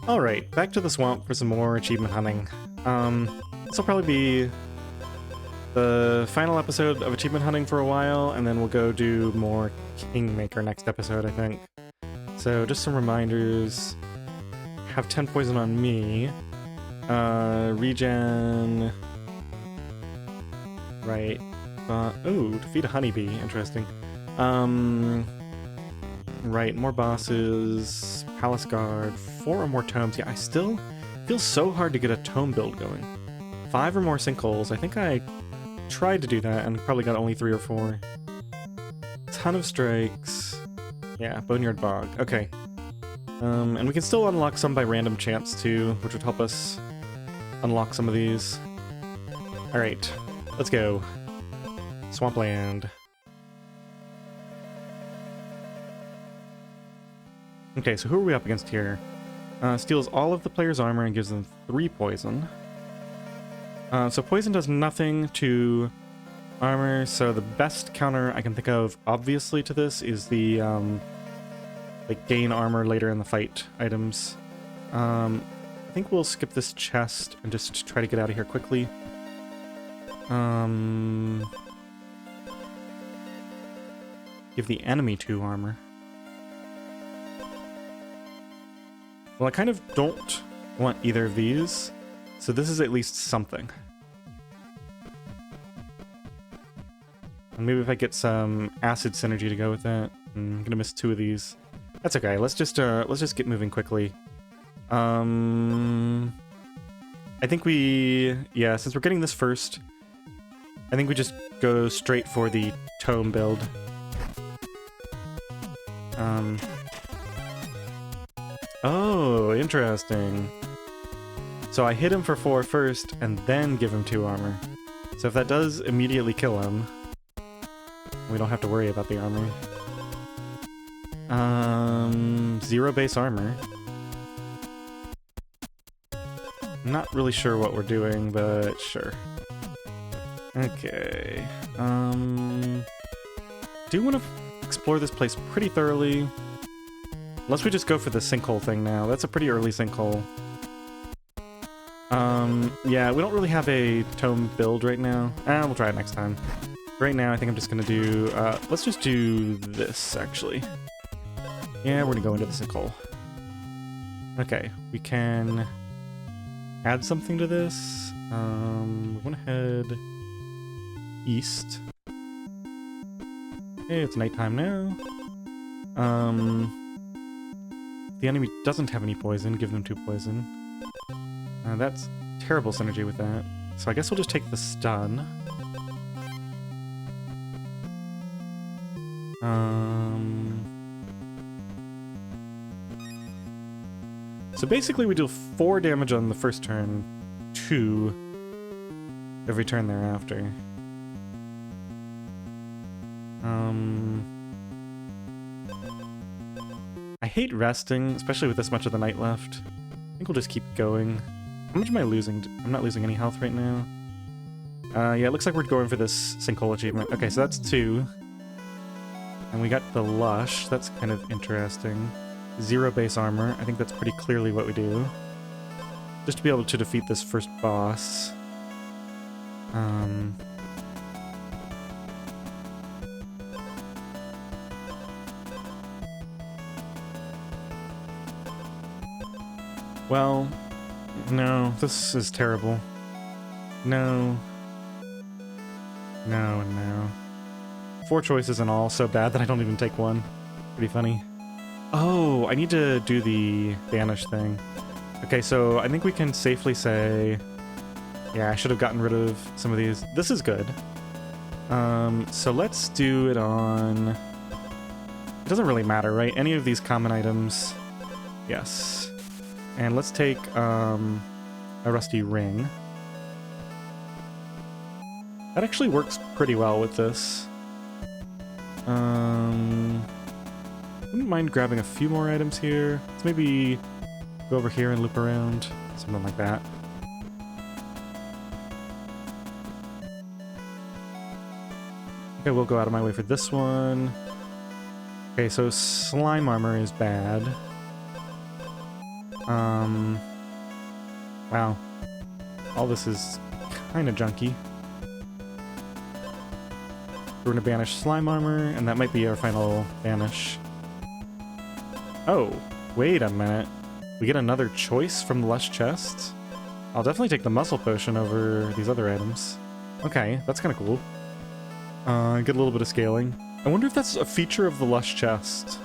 Alright, back to the swamp for some more achievement hunting. This will probably be the final episode of achievement hunting for a while, and then we'll go do more Kingmaker next episode, I think. So just some reminders. Have 10 poison on me. Regen... Right. Oh, defeat a honeybee. Interesting. Right, more bosses. Palace Guard. 4 or more tomes. Yeah, I still feel so hard to get a tome build going. 5 or more sinkholes. I think I tried to do that and probably got only 3 or 4. Ton of strikes. Yeah, Boneyard Bog. Okay. And we can still unlock some by random chance too, which would help us unlock some of these. Alright, let's go. Swampland. Okay, so who are we up against here? Steals all of the player's armor and gives them 3 poison. So poison does nothing to armor, so the best counter I can think of, obviously, to this is the, like, gain armor later in the fight items. I think we'll skip this chest and just try to get out of here quickly. Give the enemy 2 armor. Well, I kind of don't want either of these, so this is at least something. And maybe if I get some acid synergy to go with that. I'm gonna miss 2 of these. That's okay. Let's just get moving quickly. I think since we're getting this first, I think we just go straight for the tome build. Oh, interesting. So I hit him for 4 first, and then give him 2 armor. So if that does immediately kill him, we don't have to worry about the armor. 0 base armor. Not really sure what we're doing, but sure. Okay. Do want to explore this place pretty thoroughly. Unless we just go for the sinkhole thing now. That's a pretty early sinkhole. Yeah, we don't really have a tome build right now. We'll try it next time. Right now, I think I'm just gonna do, let's just do this, actually. Yeah, we're gonna go into the sinkhole. Okay, we can add something to this. We're gonna head east. Okay, it's nighttime now. The enemy doesn't have any poison, give them 2 poison. That's terrible synergy with that. So I guess we'll just take the stun. So basically we deal 4 damage on the first turn, 2 every turn thereafter. I hate resting, especially with this much of the night left. I think we'll just keep going. How much am I losing? I'm not losing any health right now. Yeah, it looks like we're going for this sinkhole achievement. Okay, so that's 2. And we got the Lush. That's kind of interesting. 0 base armor. I think that's pretty clearly what we do. Just to be able to defeat this first boss. Well, no, this is terrible. No. No and no. 4 choices in all, so bad that I don't even take one. Pretty funny. Oh, I need to do the banish thing. Okay, so I think we can safely say... Yeah, I should have gotten rid of some of these. This is good. So let's do it on... It doesn't really matter, right? Any of these common items. Yes. And let's take a rusty ring. That actually works pretty well with this. Wouldn't mind grabbing a few more items here. Let's maybe go over here and loop around. Something like that. Okay, we'll go out of my way for this one. Okay, so slime armor is bad. Wow. All this is kind of junky. We're gonna banish slime armor, and that might be our final banish. Oh, wait a minute. We get another choice from the lush chest? I'll definitely take the muscle potion over these other items. Okay, that's kind of cool. Get a little bit of scaling. I wonder if that's a feature of the lush chest.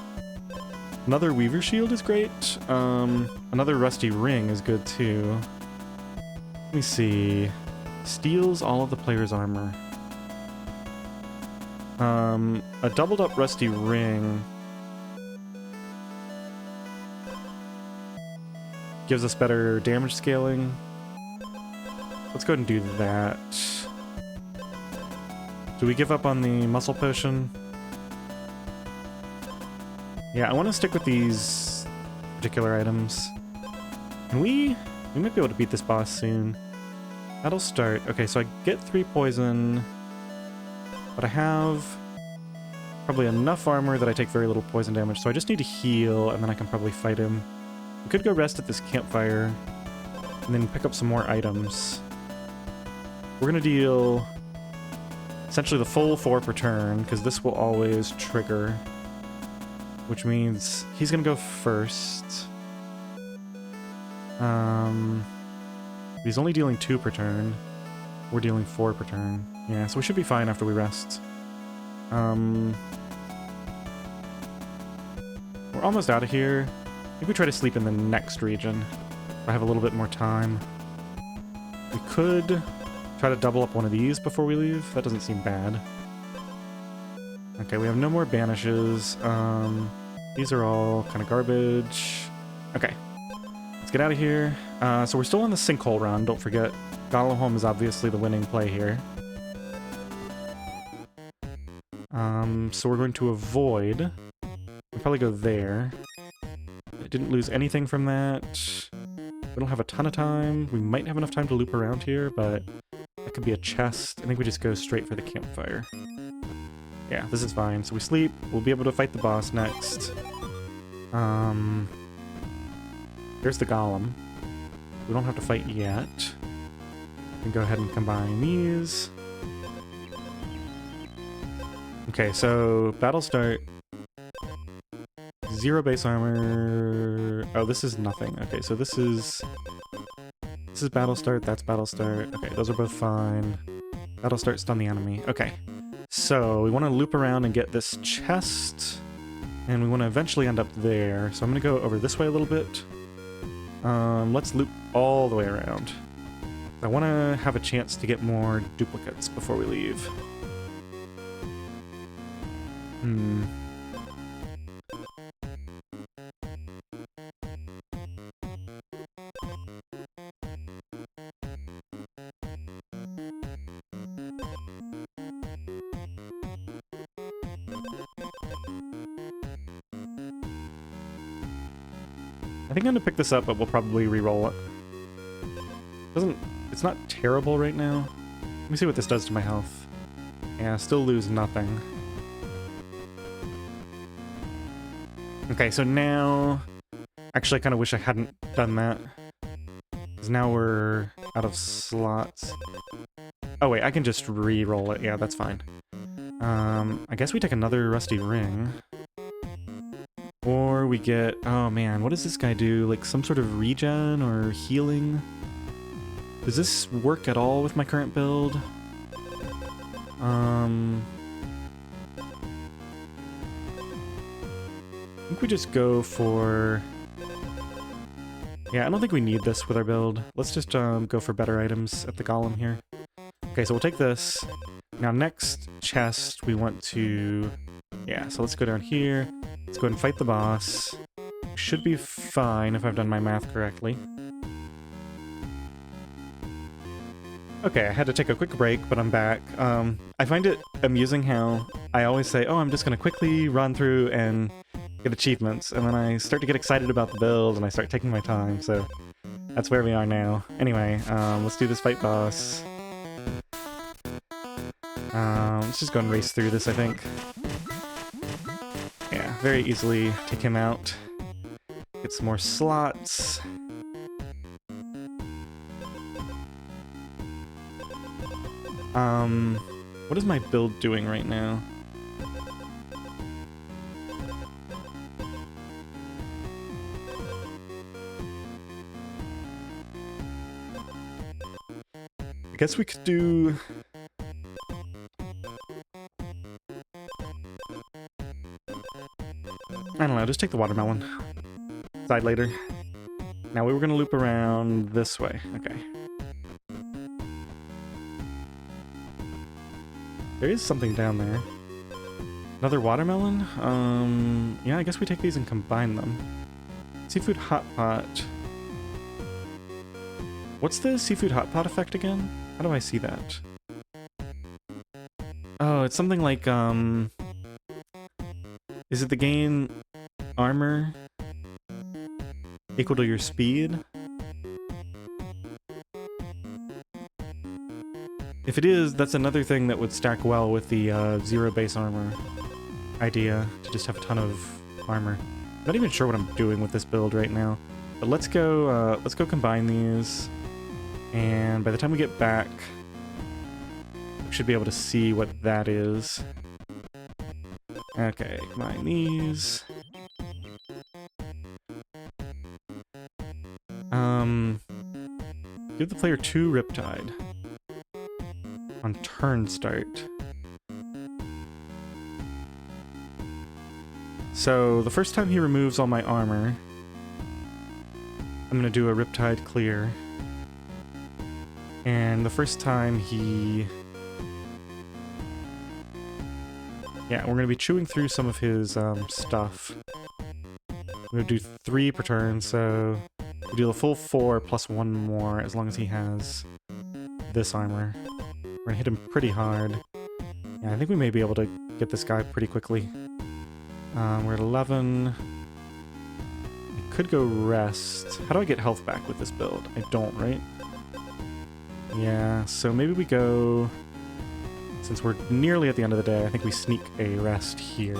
Another Weaver Shield is great. Another Rusty Ring is good too. Let me see. Steals all of the player's armor. A doubled up Rusty Ring gives us better damage scaling. Let's go ahead and do that. Do we give up on the muscle potion? Yeah, I want to stick with these particular items. And we might be able to beat this boss soon. That'll start. Okay, so I get 3 poison, but I have probably enough armor that I take very little poison damage, so I just need to heal, and then I can probably fight him. We could go rest at this campfire, and then pick up some more items. We're gonna deal essentially the full 4 per turn, because this will always trigger, which means he's gonna go first. He's only dealing 2 per turn. We're dealing 4 per turn. Yeah, so we should be fine after we rest. We're almost out of here. I think we try to sleep in the next region. If I have a little bit more time. We could try to double up one of these before we leave. That doesn't seem bad. Okay, we have no more banishes. These are all kind of garbage. Okay, let's get out of here. So we're still on the sinkhole run, don't forget. Golem is obviously the winning play here. So we're going to avoid. We'll probably go there. I didn't lose anything from that. We don't have a ton of time. We might have enough time to loop around here, but that could be a chest. I think we just go straight for the campfire. Yeah, this is fine. So we sleep. We'll be able to fight the boss next. There's the golem. We don't have to fight yet. We can go ahead and combine these. Okay, so battle start. 0 base armor. Oh, this is nothing. Okay, so this is battle start, that's battle start. Okay, those are both fine. Battle start, stun the enemy. Okay, so we want to loop around and get this chest, and we want to eventually end up there. So I'm going to go over this way a little bit. Let's loop all the way around. I want to have a chance to get more duplicates before we leave. I think I'm gonna pick this up, but we'll probably re-roll it. It's not terrible right now. Let me see what this does to my health. Yeah, still lose nothing. Okay, so now... Actually, I kind of wish I hadn't done that. Because now we're out of slots. Oh wait, I can just re-roll it. Yeah, that's fine. I guess we take another rusty ring. Or we get... Oh man, what does this guy do? Like some sort of regen or healing? Does this work at all with my current build? I think we just go for... Yeah, I don't think we need this with our build. Let's just go for better items at the golem here. Okay, so we'll take this. Now next chest we want to... Yeah, so let's go down here. Let's go ahead and fight the boss. Should be fine if I've done my math correctly. Okay, I had to take a quick break, but I'm back. I find it amusing how I always say, oh, I'm just going to quickly run through and get achievements, and then I start to get excited about the build, and I start taking my time, so that's where we are now. Anyway, let's do this fight boss. Let's just go and race through this, I think. Yeah, very easily take him out. Get some more slots. What is my build doing right now? I guess we could do... I don't know, just take the watermelon. Decide later. Now we were gonna loop around this way. Okay. There is something down there. Another watermelon? Yeah, I guess we take these and combine them. Seafood hot pot. What's the seafood hot pot effect again? How do I see that? Oh, it's something like, is it the gain armor equal to your speed? If it is, that's another thing that would stack well with the zero base armor idea, to just have a ton of armor. I'm not even sure what I'm doing with this build right now, but let's go combine these, and by the time we get back, we should be able to see what that is. Okay, combine these. Give the player 2 Riptide on turn start. So the first time he removes all my armor, I'm gonna do a Riptide clear. And the first time he... Yeah, we're gonna be chewing through some of his stuff. I'm gonna do 3 per turn, so we do the full 4 plus 1 more as long as he has this armor. We're gonna hit him pretty hard. Yeah, I think we may be able to get this guy pretty quickly. We're at 11. I could go rest. How do I get health back with this build? I don't, right? Yeah, so maybe we go... Since we're nearly at the end of the day, I think we sneak a rest here.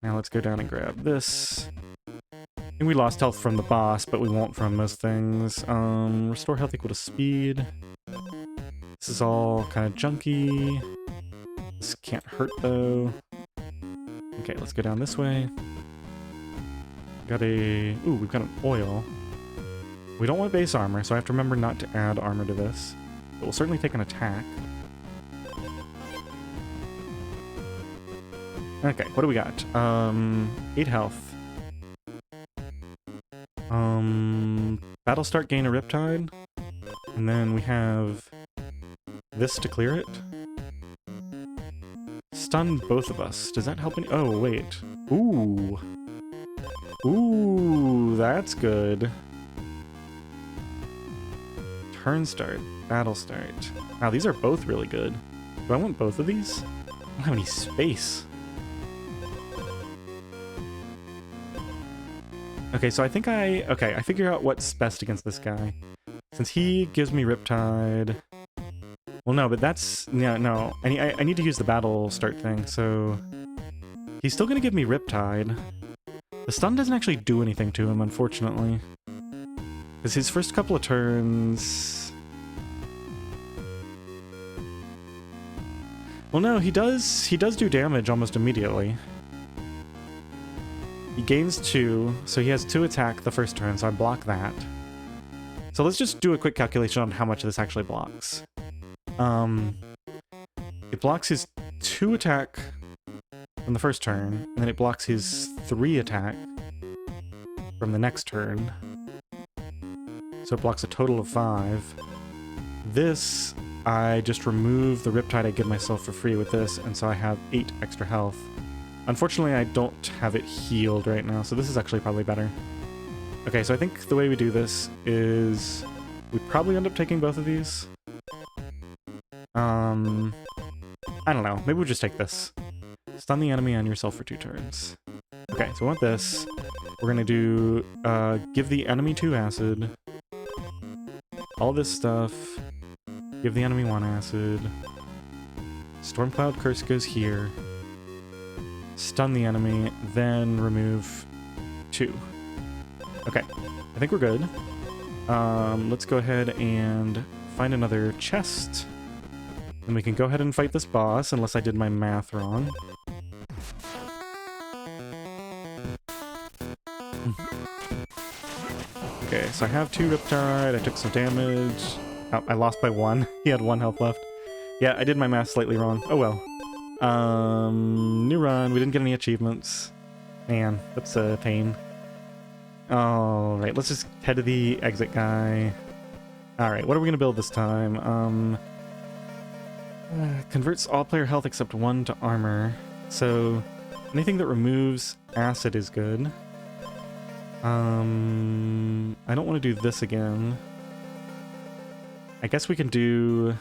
Now let's go down and grab this. I think we lost health from the boss, but we won't from most things. Restore health equal to speed. This is all kind of junky. This can't hurt, though. Okay, let's go down this way. Got a... Ooh, we've got an oil. We don't want base armor, so I have to remember not to add armor to this. But we'll certainly take an attack. Okay, what do we got? 8 health. Battle start, gain a Riptide. And then we have this to clear it. Stun both of us. Does that help any— oh, wait. Ooh. Ooh, that's good. Turn start, battle start. Wow, these are both really good. Do I want both of these? I don't have any space. Okay, so I think I figure out what's best against this guy. Since he gives me Riptide... Well, no, but that's... Yeah, no. I need to use the battle start thing, so... He's still gonna give me Riptide. The stun doesn't actually do anything to him, unfortunately. Because his first couple of turns... Well, no, he does do damage almost immediately. He gains 2, so he has 2 attack the first turn, so I block that. So let's just do a quick calculation on how much this actually blocks. It blocks his 2 attack from the first turn, and then it blocks his 3 attack from the next turn. So it blocks a total of 5. This, I just remove the Riptide I give myself for free with this, and so I have 8 extra health. Unfortunately, I don't have it healed right now, so this is actually probably better. Okay, so I think the way we do this is we probably end up taking both of these. I don't know. Maybe we'll just take this. Stun the enemy on yourself for 2 turns. Okay, so we want this. We're gonna do, give the enemy 2 acid. All this stuff. Give the enemy 1 acid. Stormcloud Curse goes here. Stun the enemy, then remove 2. Okay, I think we're good. Let's go ahead and find another chest. And we can go ahead and fight this boss, unless I did my math wrong. Okay, so I have 2 Riptide, I took some damage. Oh, I lost by 1. He had 1 health left. Yeah, I did my math slightly wrong. Oh well. New run, we didn't get any achievements. Man, that's a pain. Alright, let's just head to the exit guy. Alright, what are we gonna build this time? Converts all player health except 1 to armor. So, anything that removes acid is good. I don't want to do this again. I guess we can do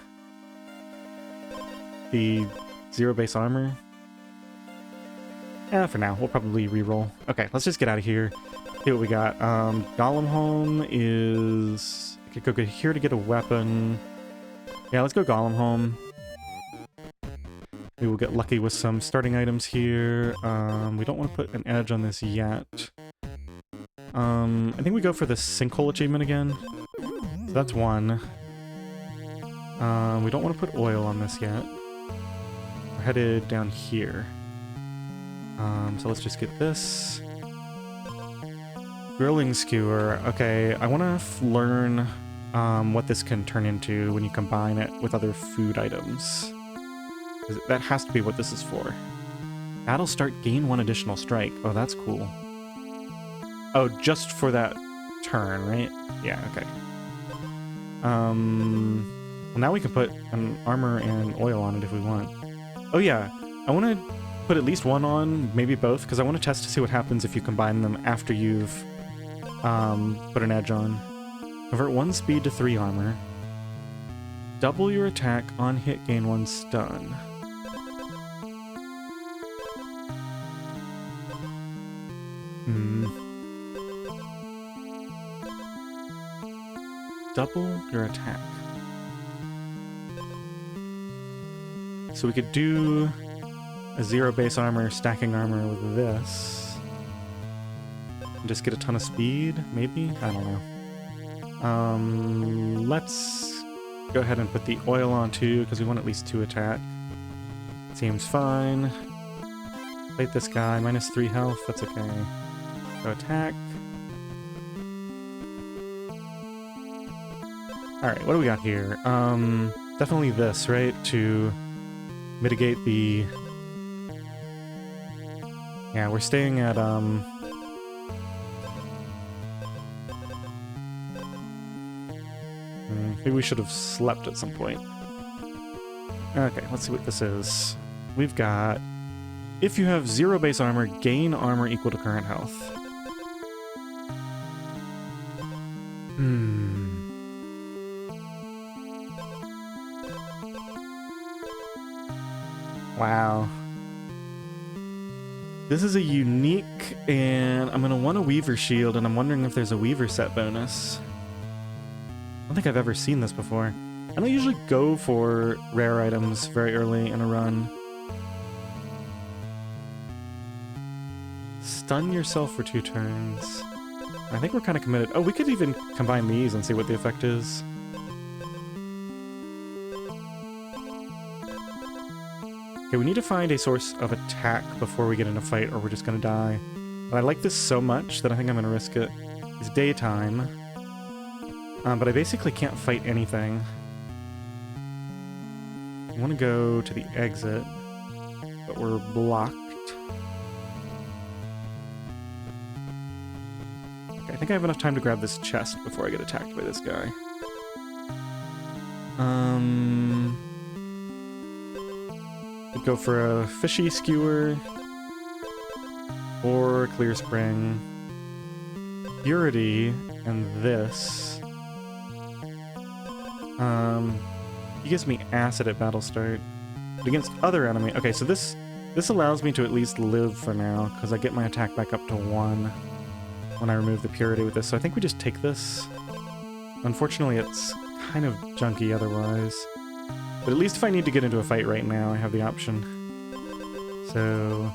the 0 base armor. Yeah, for now. We'll probably reroll. Okay, let's just get out of here. See what we got. Golem Home is... I could go here to get a weapon. Yeah, let's go Golem Home. Maybe we'll get lucky with some starting items here. We don't want to put an edge on this yet. I think we go for the Sinkhole achievement again. So that's 1. We don't want to put oil on this yet. We're headed down here. So let's just get this. Grilling Skewer. Okay, I want to learn what this can turn into when you combine it with other food items. That has to be what this is for. Battle start, gain 1 additional strike. Oh, that's cool. Oh, just for that turn, right? Yeah, okay. Well, now we can put an armor and oil on it if we want. Oh yeah, I want to put at least 1 on, maybe both, because I want to test to see what happens if you combine them after you've put an edge on. Convert 1 speed to 3 armor. Double your attack on hit, gain 1 stun. Double your attack. So we could do a 0 base armor, stacking armor with this. And just get a ton of speed, maybe? I don't know. Let's go ahead and put the oil on too, because we want at least 2 attack. Seems fine. Fight this guy, minus 3 health, that's okay. Go attack. Alright, what do we got here? Definitely this, right? To mitigate the... Yeah, we're staying at, maybe we should have slept at some point. Okay, let's see what this is. We've got... If you have 0 base armor, gain armor equal to current health. Wow. This is a unique, and I'm going to want a Weaver Shield, and I'm wondering if there's a Weaver set bonus. I don't think I've ever seen this before. I don't usually go for rare items very early in a run. Stun yourself for 2 turns. I think we're kind of committed. Oh, we could even combine these and see what the effect is. Okay, we need to find a source of attack before we get in a fight, or we're just gonna die. But I like this so much that I think I'm gonna risk it. It's daytime. But I basically can't fight anything. I want to go to the exit, but we're blocked. Okay, I think I have enough time to grab this chest before I get attacked by this guy. Could go for a fishy skewer or clear spring, purity, and this. He gives me acid at battle start, but against other enemy. Okay, so this allows me to at least live for now because I get my attack back up to 1 when I remove the purity with this. So I think we just take this. Unfortunately, it's kind of junky otherwise. But at least if I need to get into a fight right now, I have the option. So,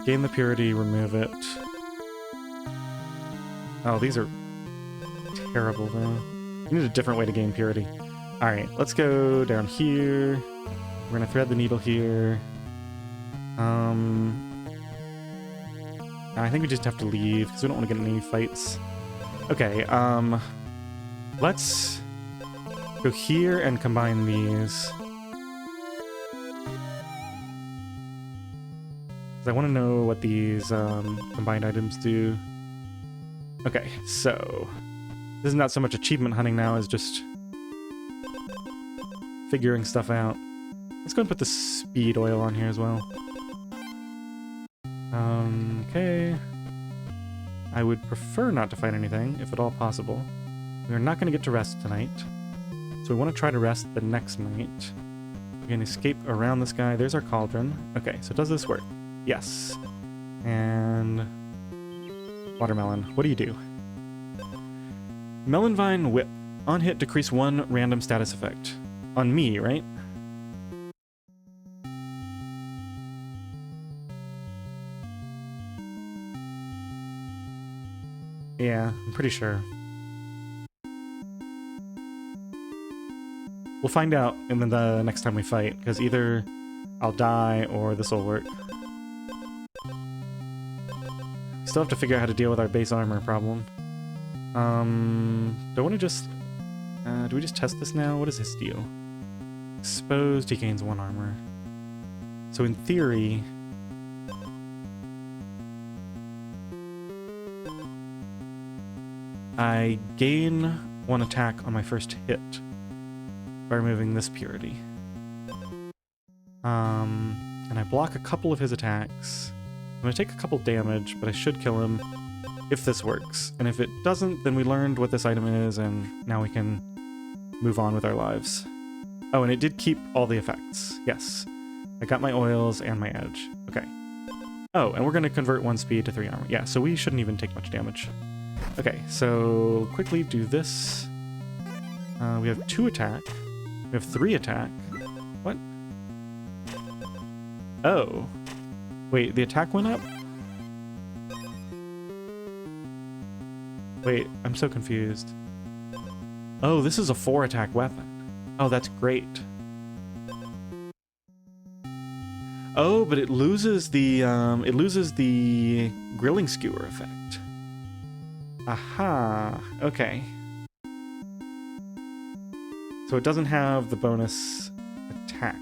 gain the purity, remove it. Oh, these are terrible, though. We need a different way to gain purity. Alright, let's go down here. We're gonna thread the needle here. I think we just have to leave, because we don't want to get in any fights. Okay, let's go here and combine these. I want to know what these combined items do. Okay, so this is not so much achievement hunting now as just figuring stuff out. Let's go and put the speed oil on here as well. Okay. I would prefer not to fight anything, if at all possible. We're not going to get to rest tonight, so we want to try to rest the next night. We can escape around this guy. There's our cauldron. Okay, so does this work? Yes. And watermelon. What do you do? Melon Vine Whip. On hit, decrease 1 random status effect. On me, right? Yeah, I'm pretty sure. We'll find out in the next time we fight, because either I'll die or this will work. Still have to figure out how to deal with our base armor problem. Do I want to just... do we just test this now? What does this do? Exposed, he gains 1 armor. So in theory... I gain 1 attack on my first hit by removing this purity. And I block a couple of his attacks. I'm going to take a couple damage, but I should kill him if this works. And if it doesn't, then we learned what this item is, and now we can move on with our lives. Oh, and it did keep all the effects. Yes. I got my oils and my edge. Okay. Oh, and we're going to convert 1 speed to 3 armor. Yeah, so we shouldn't even take much damage. Okay, so quickly do this. We have 2 attack. We have 3 attack. What? Oh. Wait, the attack went up? Wait, I'm so confused. Oh, this is a 4 attack weapon. Oh, that's great. Oh, but it loses the grilling skewer effect. Aha, okay. So it doesn't have the bonus attack.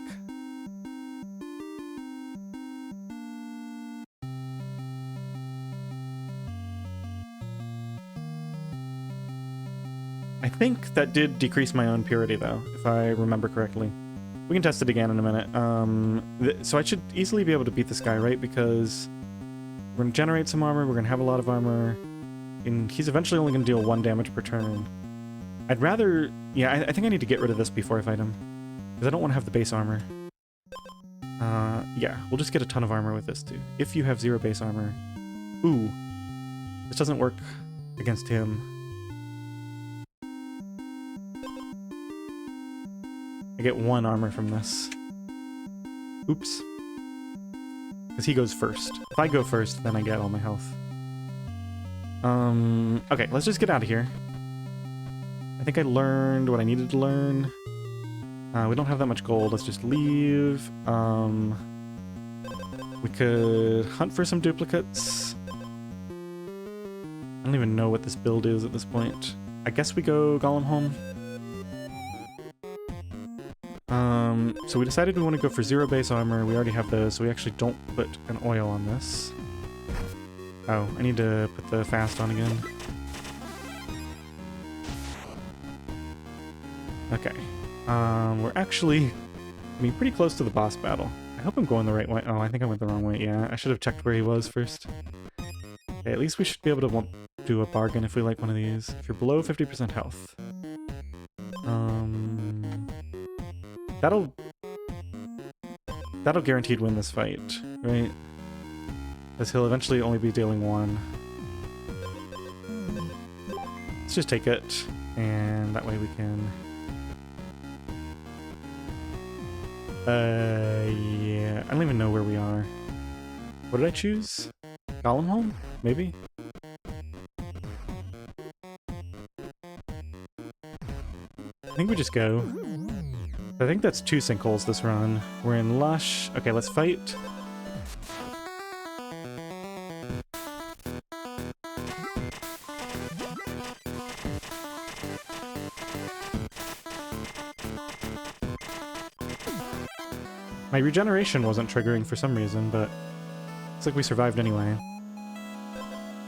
I think that did decrease my own purity, though, if I remember correctly. We can test it again in a minute. So I should easily be able to beat this guy, right? Because we're going to generate some armor, we're going to have a lot of armor, and he's eventually only going to deal 1 damage per turn. I'd rather... Yeah, I think I need to get rid of this before I fight him, because I don't want to have the base armor. Yeah, we'll just get a ton of armor with this, too. If you have 0 base armor... Ooh. This doesn't work against him. I get 1 armor from this. Oops. Because he goes first. If I go first, then I get all my health. Okay, let's just get out of here. I think I learned what I needed to learn. We don't have that much gold. Let's just leave. We could hunt for some duplicates. I don't even know what this build is at this point. I guess we go Golem home. So we decided we want to go for 0 base armor. We already have those, so we actually don't put an oil on this. Oh, I need to put the fast on again. Okay. We're actually getting pretty close to the boss battle. I hope I'm going the right way. Oh, I think I went the wrong way. Yeah, I should have checked where he was first. Okay, at least we should be able to do a bargain if we like one of these. If you're below 50% health. That'll guaranteed win this fight, right? Because he'll eventually only be dealing 1. Let's just take it, and that way we can... yeah, I don't even know where we are. What did I choose? Golem home? Maybe? I think we just go. I think that's 2 sinkholes this run. We're in Lush. Okay, let's fight. My regeneration wasn't triggering for some reason, but it's like we survived anyway.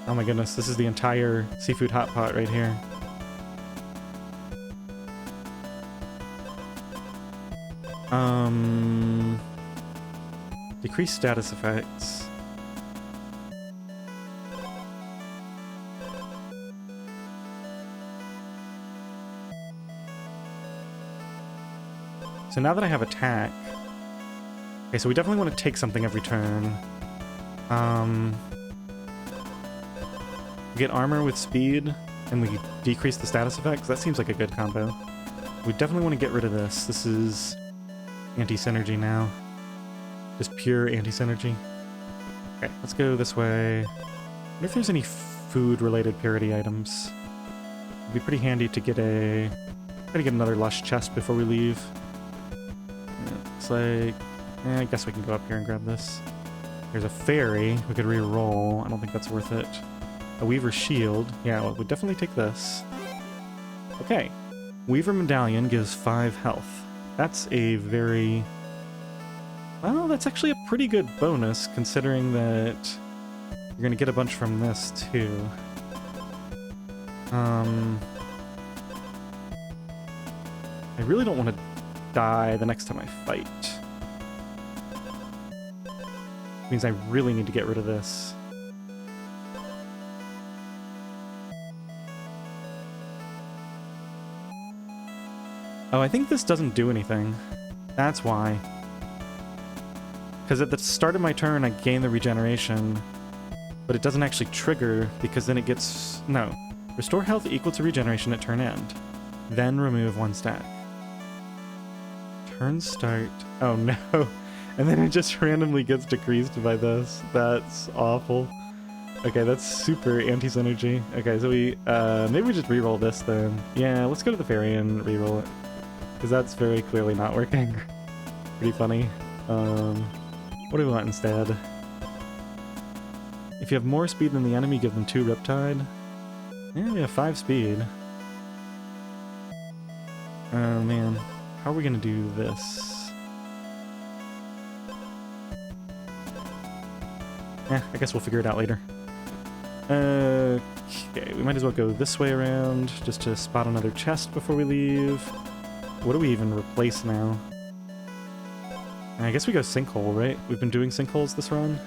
Oh my goodness, this is the entire seafood hot pot right here. Decrease status effects. So now that I have attack... Okay, so we definitely want to take something every turn. We get armor with speed, and we decrease the status effects. That seems like a good combo. We definitely want to get rid of this. This is anti-synergy now. Just pure anti-synergy. Okay, let's go this way. I wonder if there's any food-related purity items. It'd be pretty handy to get a... Try to get another lush chest before we leave. Yeah, looks like... I guess we can go up here and grab this. There's a fairy. We could re-roll. I don't think that's worth it. A Weaver shield. Yeah, well, we'd definitely take this. Okay. Weaver medallion gives 5 health. That's a very... Well, that's actually a pretty good bonus, considering that you're going to get a bunch from this, too. I really don't want to die the next time I fight. Means I really need to get rid of this. Oh, I think this doesn't do anything. That's why. Because at the start of my turn, I gain the regeneration, but it doesn't actually trigger, because then it gets... No. Restore health equal to regeneration at turn end. Then remove 1 stack. Turn start... Oh no. And then it just randomly gets decreased by this. That's awful. Okay, that's super anti-synergy. Okay, so we... maybe we just reroll this then. Yeah, let's go to the fairy and reroll it. Because that's very clearly not working. Pretty funny. What do we want instead? If you have more speed than the enemy, give them 2 Riptide. Yeah, we have 5 speed. Oh man, how are we gonna do this? I guess we'll figure it out later. Okay, we might as well go this way around, just to spot another chest before we leave. What do we even replace now? I guess we go sinkhole, right? We've been doing sinkholes this run?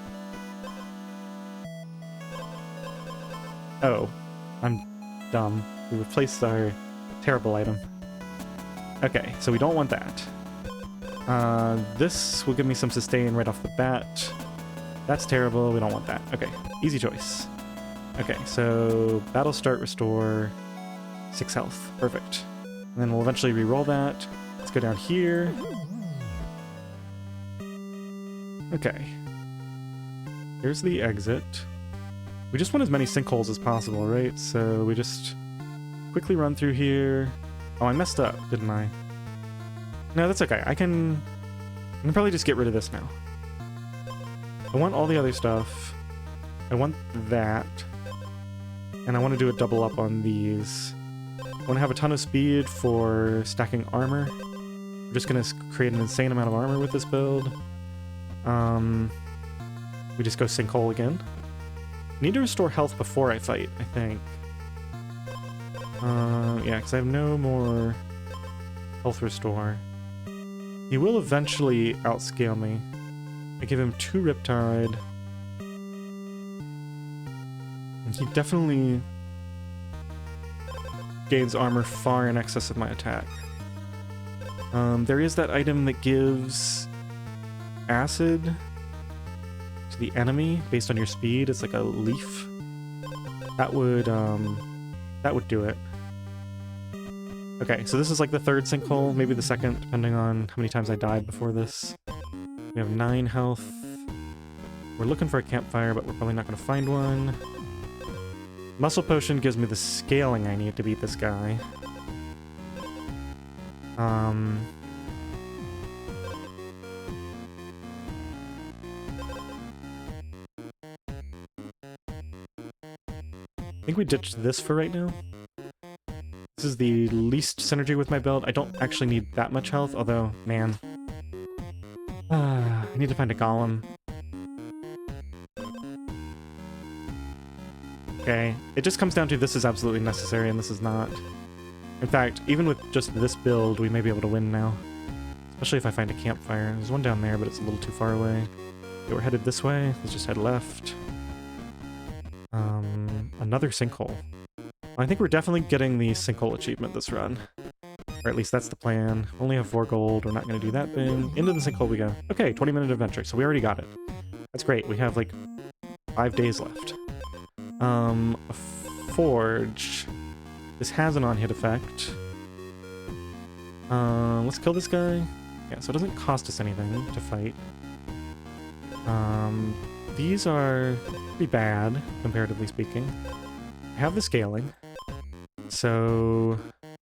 Oh, I'm dumb. We replaced our terrible item. Okay, so we don't want that. This will give me some sustain right off the bat. That's terrible, we don't want that. Okay, easy choice. Okay, so battle start, restore, 6 health. Perfect. And then we'll eventually re-roll that. Let's go down here. Okay. Here's the exit. We just want as many sinkholes as possible, right? So we just quickly run through here. Oh, I messed up, didn't I? No, that's okay. I can probably just get rid of this now. I want all the other stuff. I want that. And I want to do a double up on these. I want to have a ton of speed for stacking armor. We're just going to create an insane amount of armor with this build. We just go sinkhole again. Need to restore health before I fight, I think. Yeah, because I have no more health restore. He will eventually outscale me. I give him 2 Riptide. And he definitely gains armor far in excess of my attack. There is that item that gives acid to the enemy based on your speed. It's like a leaf. That would do it. Okay, so this is like the 3rd sinkhole, maybe the 2nd, depending on how many times I died before this. We have 9 health. We're looking for a campfire, but we're probably not going to find one. Muscle potion gives me the scaling I need to beat this guy. Um... I think we ditched this for right now. This is the least synergy with my build. I don't actually need that much health, although, man. I need to find a golem. Okay, it just comes down to this is absolutely necessary and this is not. In fact, even with just this build, we may be able to win now. Especially if I find a campfire. There's one down there, but it's a little too far away. Okay, we're headed this way. Let's just head left. Another sinkhole. I think we're definitely getting the sinkhole achievement this run. Or at least that's the plan. Only have 4 gold. We're not going to do that thing. Into the sinkhole we go. Okay, 20-minute adventure. So we already got it. That's great. We have like 5 days left. A forge. This has an on-hit effect. Let's kill this guy. Yeah, so it doesn't cost us anything to fight. These are pretty bad, comparatively speaking. I have the scaling. So,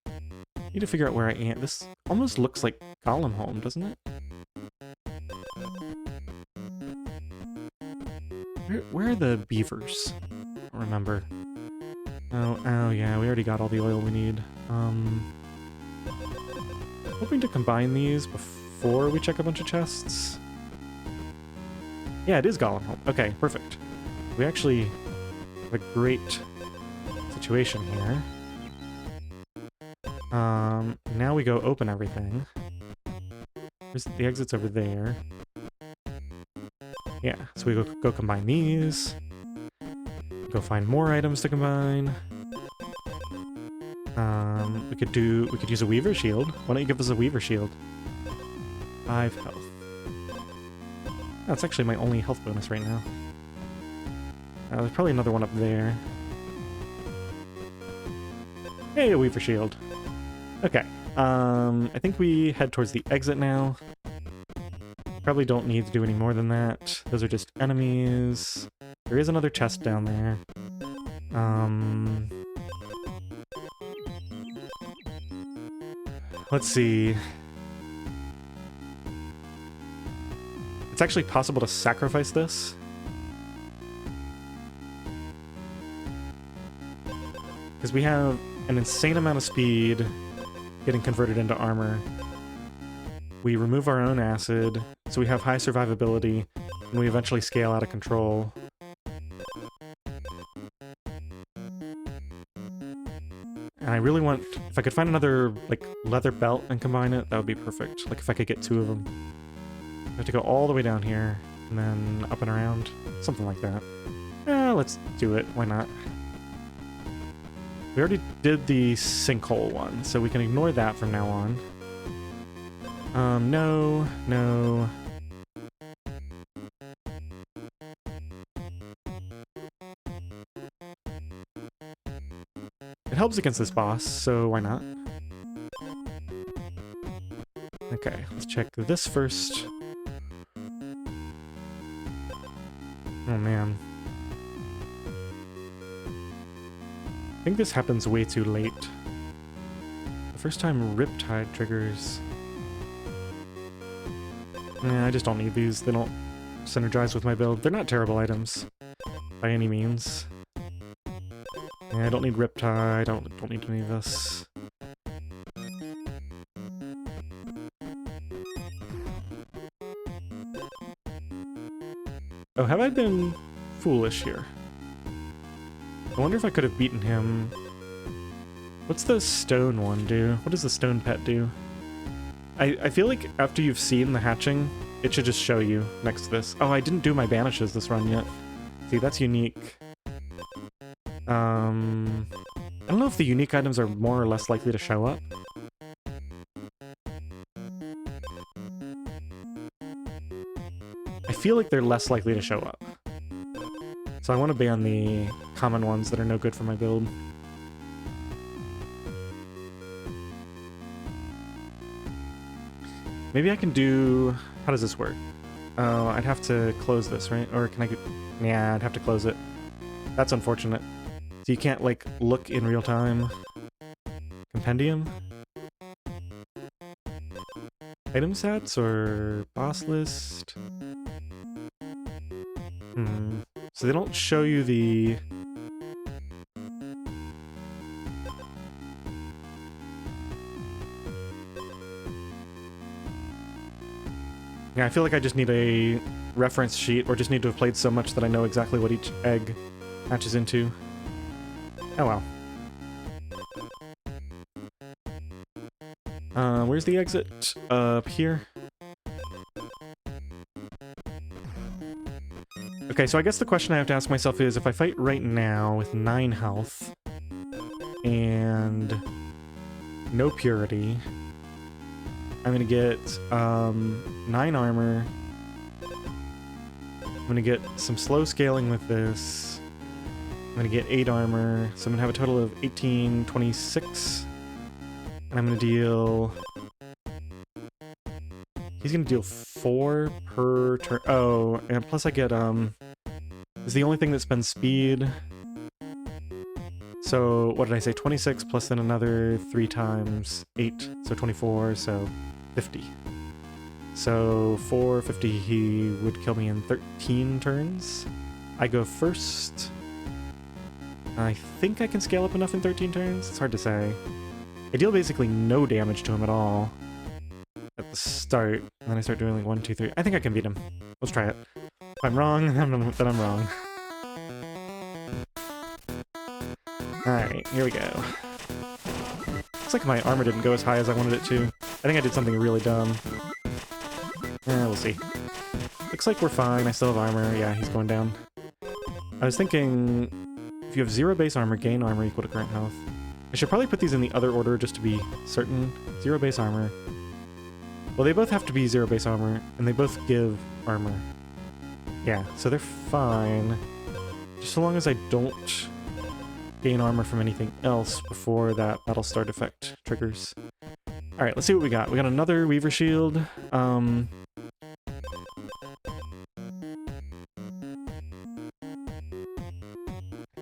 I need to figure out where I am. This almost looks like Golem Home, doesn't it? Where are the beavers? I don't remember. Oh yeah, we already got all the oil we need. Hoping to combine these before we check a bunch of chests. Yeah, it is Golem Home. Okay, perfect. We actually have a great situation here. Now we go open everything. The exit's over there. Yeah, so we go combine these. Go find more items to combine. We could use a Weaver Shield. Why don't you give us a Weaver Shield? 5 health. That's actually my only health bonus right now. There's probably another one up there. Hey, a Weaver Shield. Okay. I think we head towards the exit now. Probably don't need to do any more than that. Those are just enemies. There is another chest down there. Let's see. It's actually possible to sacrifice this. Because we have an insane amount of speed getting converted into armor. We remove our own acid, so we have high survivability, and we eventually scale out of control. And I really want, if I could find another, like, leather belt and combine it, that would be perfect. Like, if I could get 2 of them. I have to go all the way down here, and then up and around. Something like that. Let's do it. Why not? We already did the sinkhole one, so we can ignore that from now on. No. It helps against this boss, so why not? Okay, let's check this first. Oh man. I think this happens way too late. The first time Riptide triggers... I just don't need these. They don't synergize with my build. They're not terrible items, by any means. I don't need Riptide, don't need any of this. Oh, have I been foolish here? I wonder if I could have beaten him. What's the stone one do? What does the stone pet do? I feel like after you've seen the hatching, it should just show you next to this. Oh, I didn't do my banishes this run yet. See, that's unique. I don't know if the unique items are more or less likely to show up. I feel like they're less likely to show up. So I want to ban the common ones that are no good for my build. Maybe I can do... How does this work? Oh, I'd have to close this, right? Or can I get... Yeah, I'd have to close it. That's unfortunate. So you can't, like, look in real time. Compendium? Item sets or boss list? So they don't show you the... Yeah, I feel like I just need a reference sheet, or just need to have played so much that I know exactly what each egg hatches into. Oh well. Where's the exit? Up here? Okay, so I guess the question I have to ask myself is, if I fight right now with 9 health and no purity, I'm gonna get 9 armor. I'm gonna get some slow scaling with this. I'm gonna get 8 armor, so I'm gonna have a total of 18, 26. And I'm gonna deal... He's gonna deal 4 per turn. Oh, and plus I get, is the only thing that spends speed. So, what did I say? 26 plus then another 3 times 8, so 24, so 50. So, 450, he would kill me in 13 turns. I go first. I think I can scale up enough in 13 turns. It's hard to say. I deal basically no damage to him at all at the start, and then I start doing like 1, 2, 3. I think I can beat him. Let's try it. If I'm wrong, then I'm wrong. Alright, here we go. Looks like my armor didn't go as high as I wanted it to. I think I did something really dumb. We'll see. Looks like we're fine. I still have armor. Yeah, he's going down. I was thinking, if you have 0 base armor, gain armor equal to current health. I should probably put these in the other order just to be certain. 0 base armor. Well, they both have to be 0 base armor, and they both give armor. Yeah, so they're fine. Just so long as I don't gain armor from anything else before that battle start effect triggers. Alright, let's see what we got. We got another Weaver Shield. I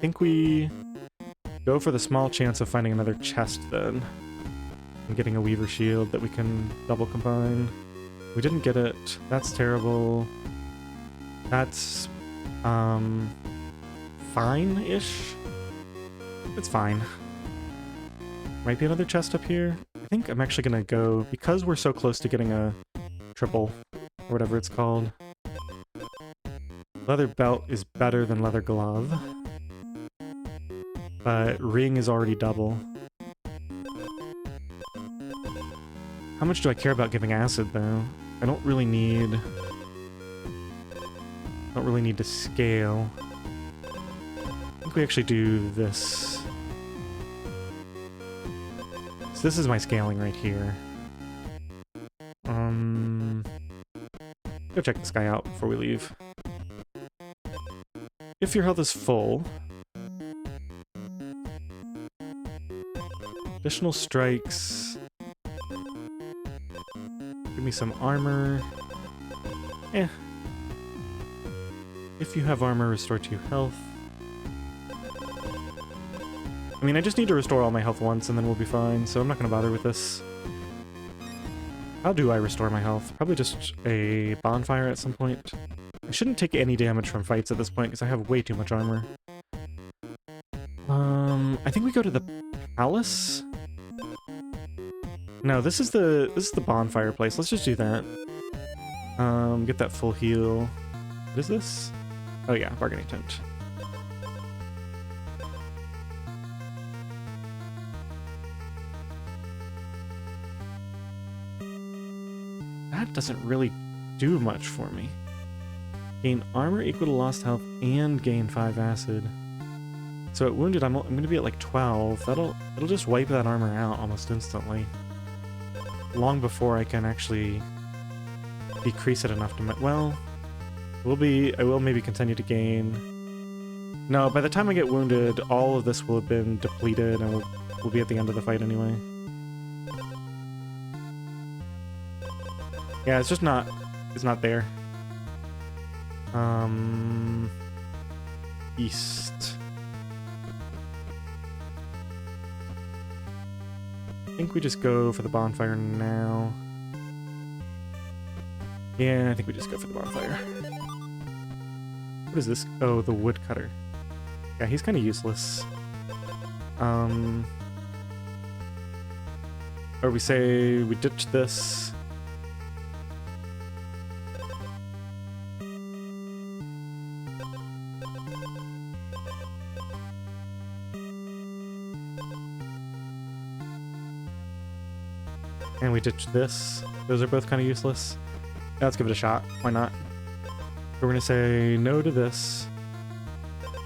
think we go for the small chance of finding another chest then. And getting a Weaver Shield that we can double combine. We didn't get it. That's terrible. That's, fine-ish? It's fine. Might be another chest up here. I think I'm actually gonna go, because we're so close to getting a triple, or whatever it's called. Leather belt is better than leather glove. But ring is already double. How much do I care about giving acid, though? I don't really need to scale. I think we actually do this. So this is my scaling right here. Go check this guy out before we leave. If your health is full, additional strikes. Give me some armor. Eh. If you have armor, restore 2 health. I mean, I just need to restore all my health once and then we'll be fine, so I'm not going to bother with this. How do I restore my health? Probably just a bonfire at some point. I shouldn't take any damage from fights at this point because I have way too much armor. I think we go to the palace? No, this is the bonfire place. Let's just do that. Get that full heal. What is this? Oh yeah, bargaining tent. That doesn't really do much for me. Gain armor equal to lost health and gain 5 acid. So at wounded, I'm going to be at like 12. It'll just wipe that armor out almost instantly. Long before I can actually decrease it enough to... Well, I will maybe continue to gain... No, by the time I get wounded, all of this will have been depleted and we'll be at the end of the fight anyway. Yeah, it's just not... It's not there. East. I think we just go for the bonfire now. Yeah, I think we just go for the bonfire. What is this? Oh, the woodcutter. Yeah, he's kind of useless. Or we say we ditch this. And we ditch this. Those are both kind of useless. Yeah, let's give it a shot. Why not? We're going to say no to this.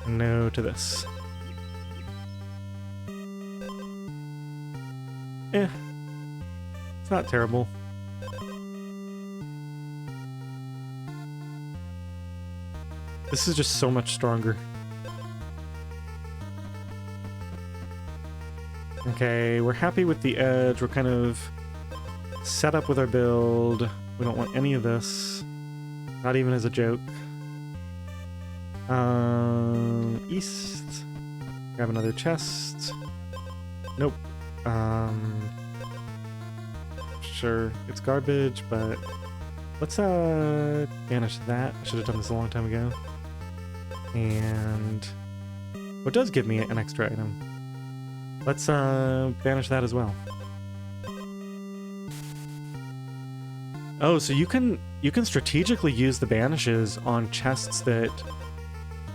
And no to this. It's not terrible. This is just so much stronger. Okay, we're happy with the edge. We're kind of set up with our build. We don't want any of this. Not even as a joke. East. Grab another chest. Nope. Sure, it's garbage, but let's banish that. I should have done this a long time ago. And what does give me an extra item? Let's banish that as well. Oh, so you can strategically use the banishes on chests that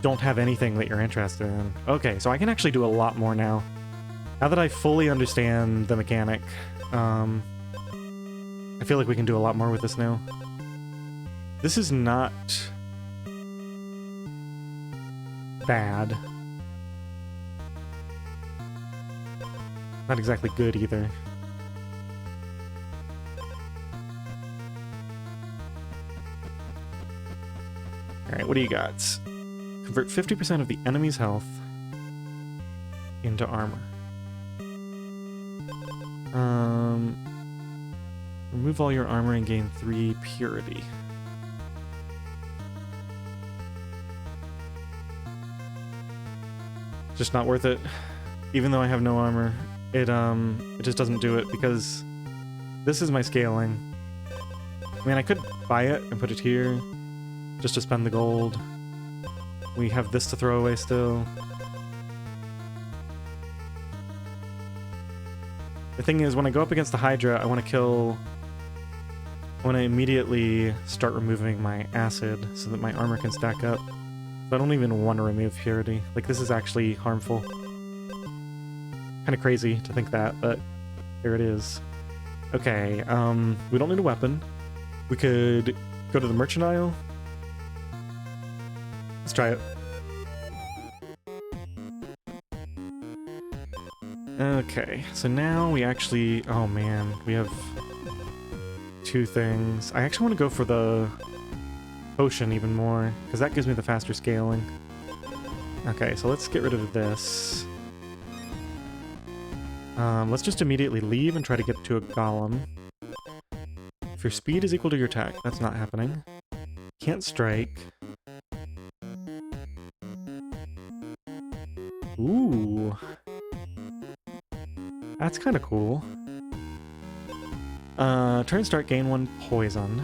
don't have anything that you're interested in. Okay, so I can actually do a lot more now. Now that I fully understand the mechanic, I feel like we can do a lot more with this now. This is not bad. Not exactly good either. Alright, what do you got? Convert 50% of the enemy's health into armor. Remove all your armor and gain 3 purity. Just not worth it. Even though I have no armor, it just doesn't do it because this is my scaling. I mean, I could buy it and put it here just to spend the gold. We have this to throw away still. The thing is, when I go up against the Hydra, I want to immediately start removing my acid so that my armor can stack up. So I don't even want to remove purity. Like, this is actually harmful. Kind of crazy to think that, but here it is. Okay, we don't need a weapon. We could go to the merchant aisle. Let's try it. Okay, so now we actually... Oh man, we have 2 things. I actually want to go for the potion even more, because that gives me the faster scaling. Okay, so let's get rid of this. Let's just immediately leave and try to get to a golem. If your speed is equal to your attack, that's not happening. Can't strike. Ooh. That's kind of cool. Turn start, gain 1 poison.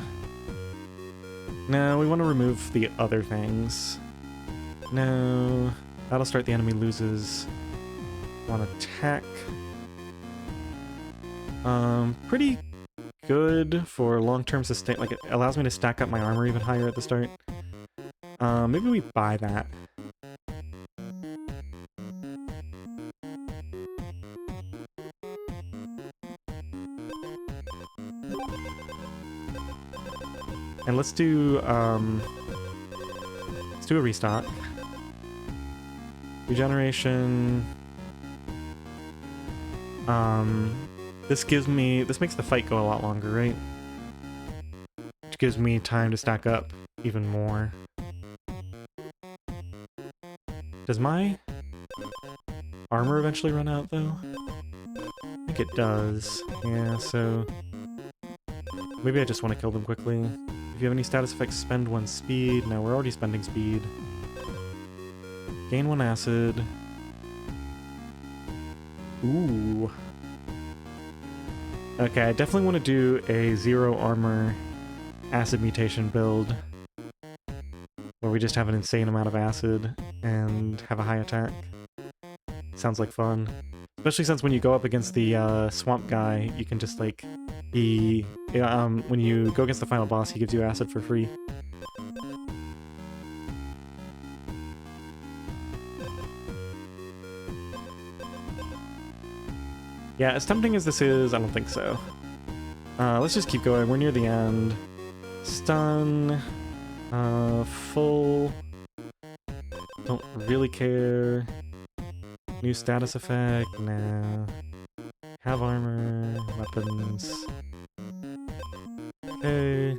No, we want to remove the other things. No. That'll start the enemy loses 1 attack. Pretty good for long-term sustain. Like, it allows me to stack up my armor even higher at the start. Maybe we buy that. And let's do a restock. Regeneration. This makes the fight go a lot longer, right? Which gives me time to stack up even more. Does my armor eventually run out, though? I think it does. Yeah, so... maybe I just want to kill them quickly. If you have any status effects, spend 1 speed. No, we're already spending speed. Gain 1 acid. Ooh. Okay, I definitely want to do a 0 armor acid mutation build where we just have an insane amount of acid and have a high attack. Sounds like fun. Especially since when you go up against the swamp guy, you can just like, when you go against the final boss, he gives you acid for free. Yeah, as tempting as this is, I don't think so. Let's just keep going. We're near the end. Stun. Full. Don't really care. New status effect. Nah. Have armor. Weapons. Okay.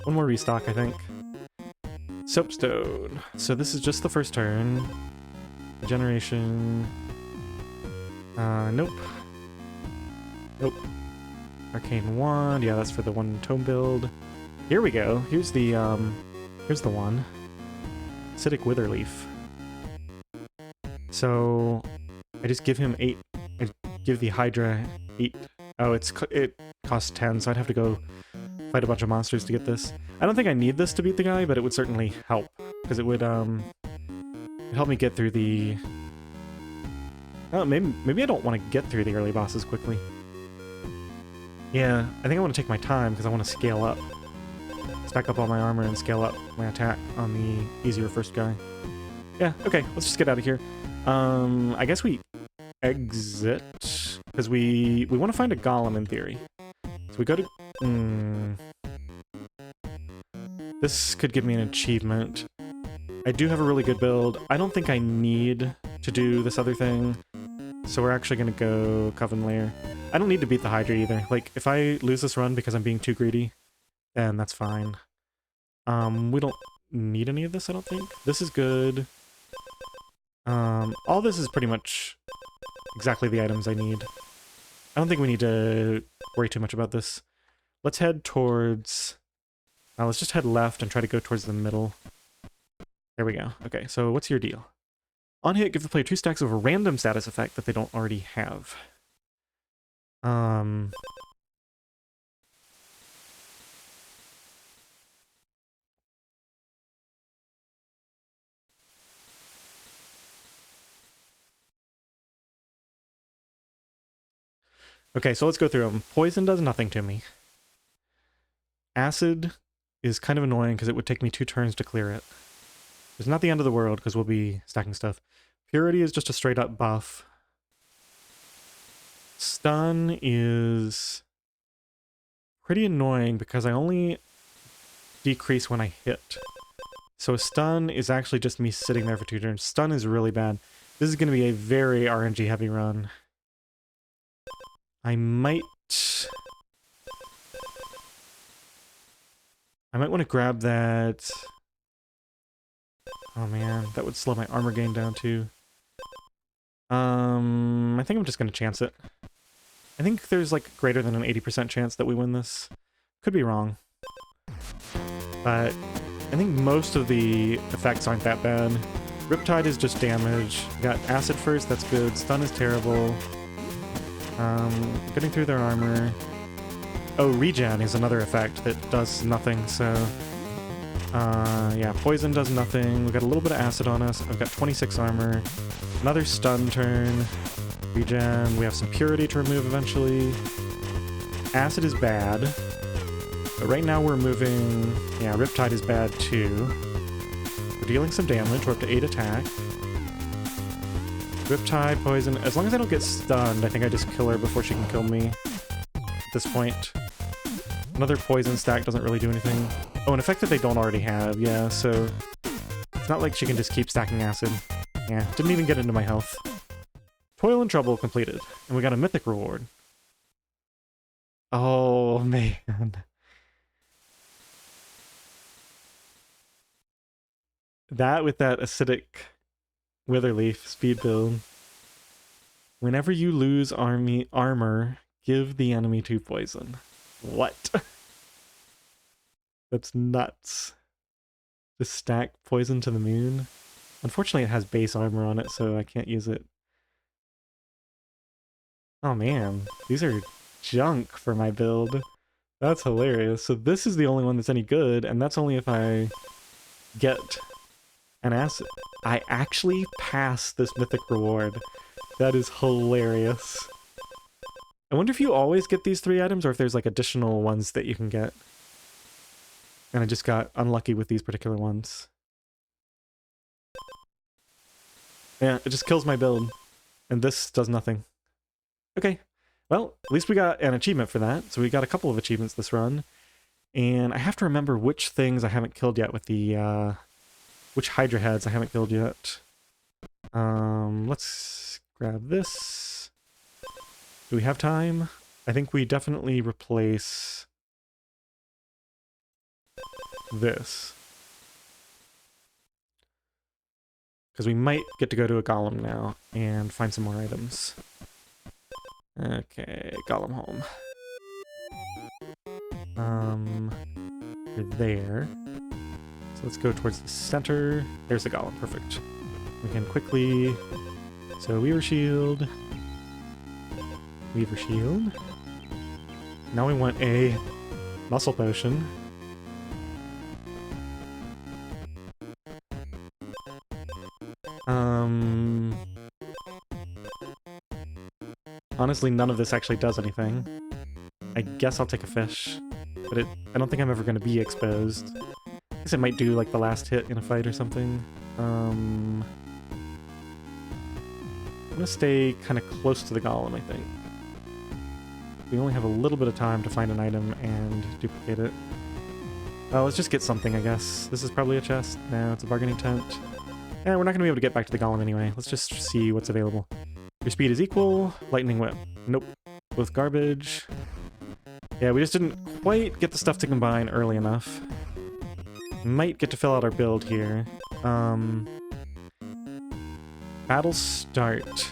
One more restock, I think. Soapstone. So this is just the first turn. Regeneration. Nope. Nope. Arcane Wand, yeah, that's for the one tome build. Here we go. Here's the one. Acidic Witherleaf. So I just give him 8. I give the Hydra 8. Oh, it costs 10, so I'd have to go fight a bunch of monsters to get this. I don't think I need this to beat the guy, but it would certainly help because it would help me get through the. Oh, maybe I don't want to get through the early bosses quickly. Yeah, I think I want to take my time because I want to scale up. Stack up all my armor and scale up my attack on the easier first guy. Yeah, okay, let's just get out of here. I guess we exit because we want to find a golem in theory. So we go to... This could give me an achievement. I do have a really good build. I don't think I need to do this other thing. So we're actually going to go Coven Lair. I don't need to beat the Hydra either. Like, if I lose this run because I'm being too greedy, then that's fine. We don't need any of this, I don't think. This is good. All this is pretty much exactly the items I need. I don't think we need to worry too much about this. Let's head towards... let's just head left and try to go towards the middle. There we go. Okay, so what's your deal? On hit, give the player 2 stacks of a random status effect that they don't already have. Okay, so let's go through them. Poison does nothing to me. Acid is kind of annoying because it would take me 2 turns to clear it. It's not the end of the world because we'll be stacking stuff. Purity is just a straight up buff. Stun is pretty annoying because I only decrease when I hit. So a stun is actually just me sitting there for 2 turns. Stun is really bad. This is going to be a very RNG heavy run. I might want to grab that. Oh man, that would slow my armor gain down too. I think I'm just going to chance it. I think there's like greater than an 80% chance that we win this. Could be wrong. But I think most of the effects aren't that bad. Riptide is just damage. We got acid first, that's good. Stun is terrible. Getting through their armor. Oh, regen is another effect that does nothing, so... yeah, poison does nothing. We got a little bit of acid on us. I've got 26 armor. Another stun turn. Regen. We have some purity to remove eventually. Acid is bad. But right now we're moving... Yeah, Riptide is bad too. We're dealing some damage. We're up to 8 attack. Riptide, poison. As long as I don't get stunned, I think I just kill her before she can kill me. At this point. Another poison stack doesn't really do anything. Oh, an effect that they don't already have, yeah, so... It's not like she can just keep stacking acid. Yeah, didn't even get into my health. Toil and Trouble completed, and we got a mythic reward. Oh, man. That with that acidic Witherleaf speed build. Whenever you lose armor, give the enemy 2 poison. What? That's nuts. Just stack poison to the moon. Unfortunately, it has base armor on it, so I can't use it. Oh man, these are junk for my build. That's hilarious. So this is the only one that's any good, and that's only if I get an acid. I actually passed this mythic reward. That is hilarious. I wonder if you always get these 3 items, or if there's like additional ones that you can get. And I just got unlucky with these particular ones. Yeah, it just kills my build. And this does nothing. Okay. Well, at least we got an achievement for that. So we got a couple of achievements this run. And I have to remember which things I haven't killed yet with the, which Hydra heads I haven't killed yet. Let's grab this. Do we have time? I think we definitely replace this. Because we might get to go to a golem now and find some more items. Okay, golem home. You're there. So let's go towards the center. There's the golem, perfect. We can quickly... So Weaver Shield. Weaver Shield. Now we want a muscle potion. Honestly, none of this actually does anything. I guess I'll take a fish, but I don't think I'm ever going to be exposed. I guess it might do like the last hit in a fight or something. I'm going to stay kind of close to the golem, I think. We only have a little bit of time to find an item and duplicate it. Well, let's just get something, I guess. This is probably a chest. No, it's a bargaining tent. Yeah, we're not going to be able to get back to the golem anyway. Let's just see what's available. Your speed is equal. Lightning whip. Nope. Both garbage. Yeah, we just didn't quite get the stuff to combine early enough. Might get to fill out our build here. Battle start.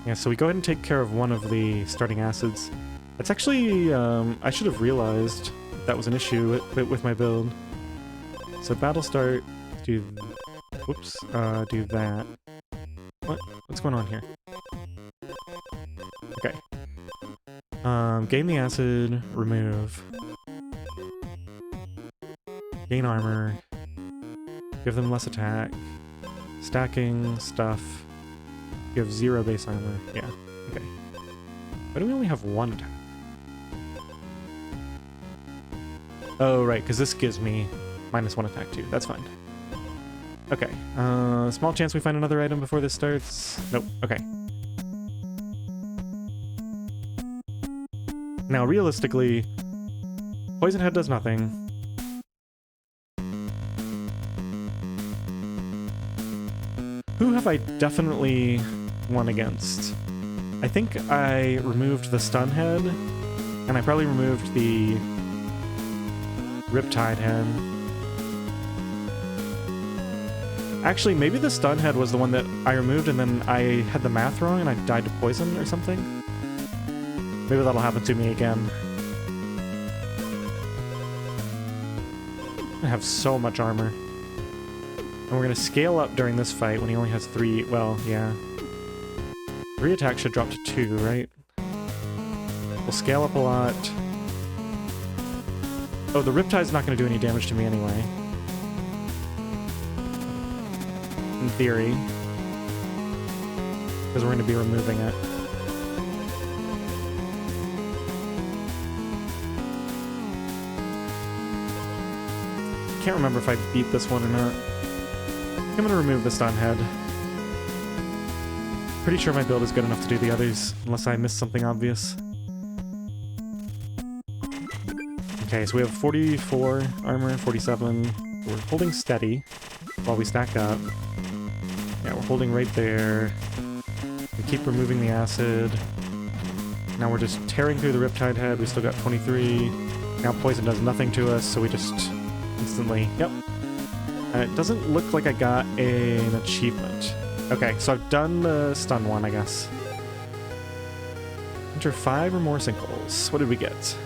Yeah, so we go ahead and take care of one of the starting acids. It's actually, I should have realized that was an issue with my build. So battle start, do that. What's going on here? Okay. Gain the acid, remove. Gain armor. Give them less attack. Stacking stuff. You have 0 base armor. Yeah, okay. Why do we only have 1 attack? Oh, right, because this gives me -1 attack too. That's fine. Okay. Small chance we find another item before this starts. Nope. Okay. Now, realistically, Poison Head does nothing. Who have I definitely won against? I think I removed the Stun Head, and I probably removed the Riptide Head. Actually, maybe the Stun Head was the one that I removed, and then I had the math wrong, and I died to poison or something. Maybe that'll happen to me again. I have so much armor. And we're going to scale up during this fight when he only has 3... Well, yeah. 3 attacks should drop to 2, right? We'll scale up a lot. Oh, the Riptide's not going to do any damage to me anyway. In theory. Because we're going to be removing it. Can't remember if I beat this one or not. I'm gonna remove the Stun Head. Pretty sure my build is good enough to do the others, unless I missed something obvious. Okay, so we have 44 armor, 47. We're holding steady while we stack up. Yeah, we're holding right there. We keep removing the acid. Now we're just tearing through the Riptide Head. We still got 23. Now poison does nothing to us, so we just instantly... Yep. It doesn't look like I got an achievement. Okay, so I've done the stun one, I guess. Enter 5 or more sinkholes. What did we get?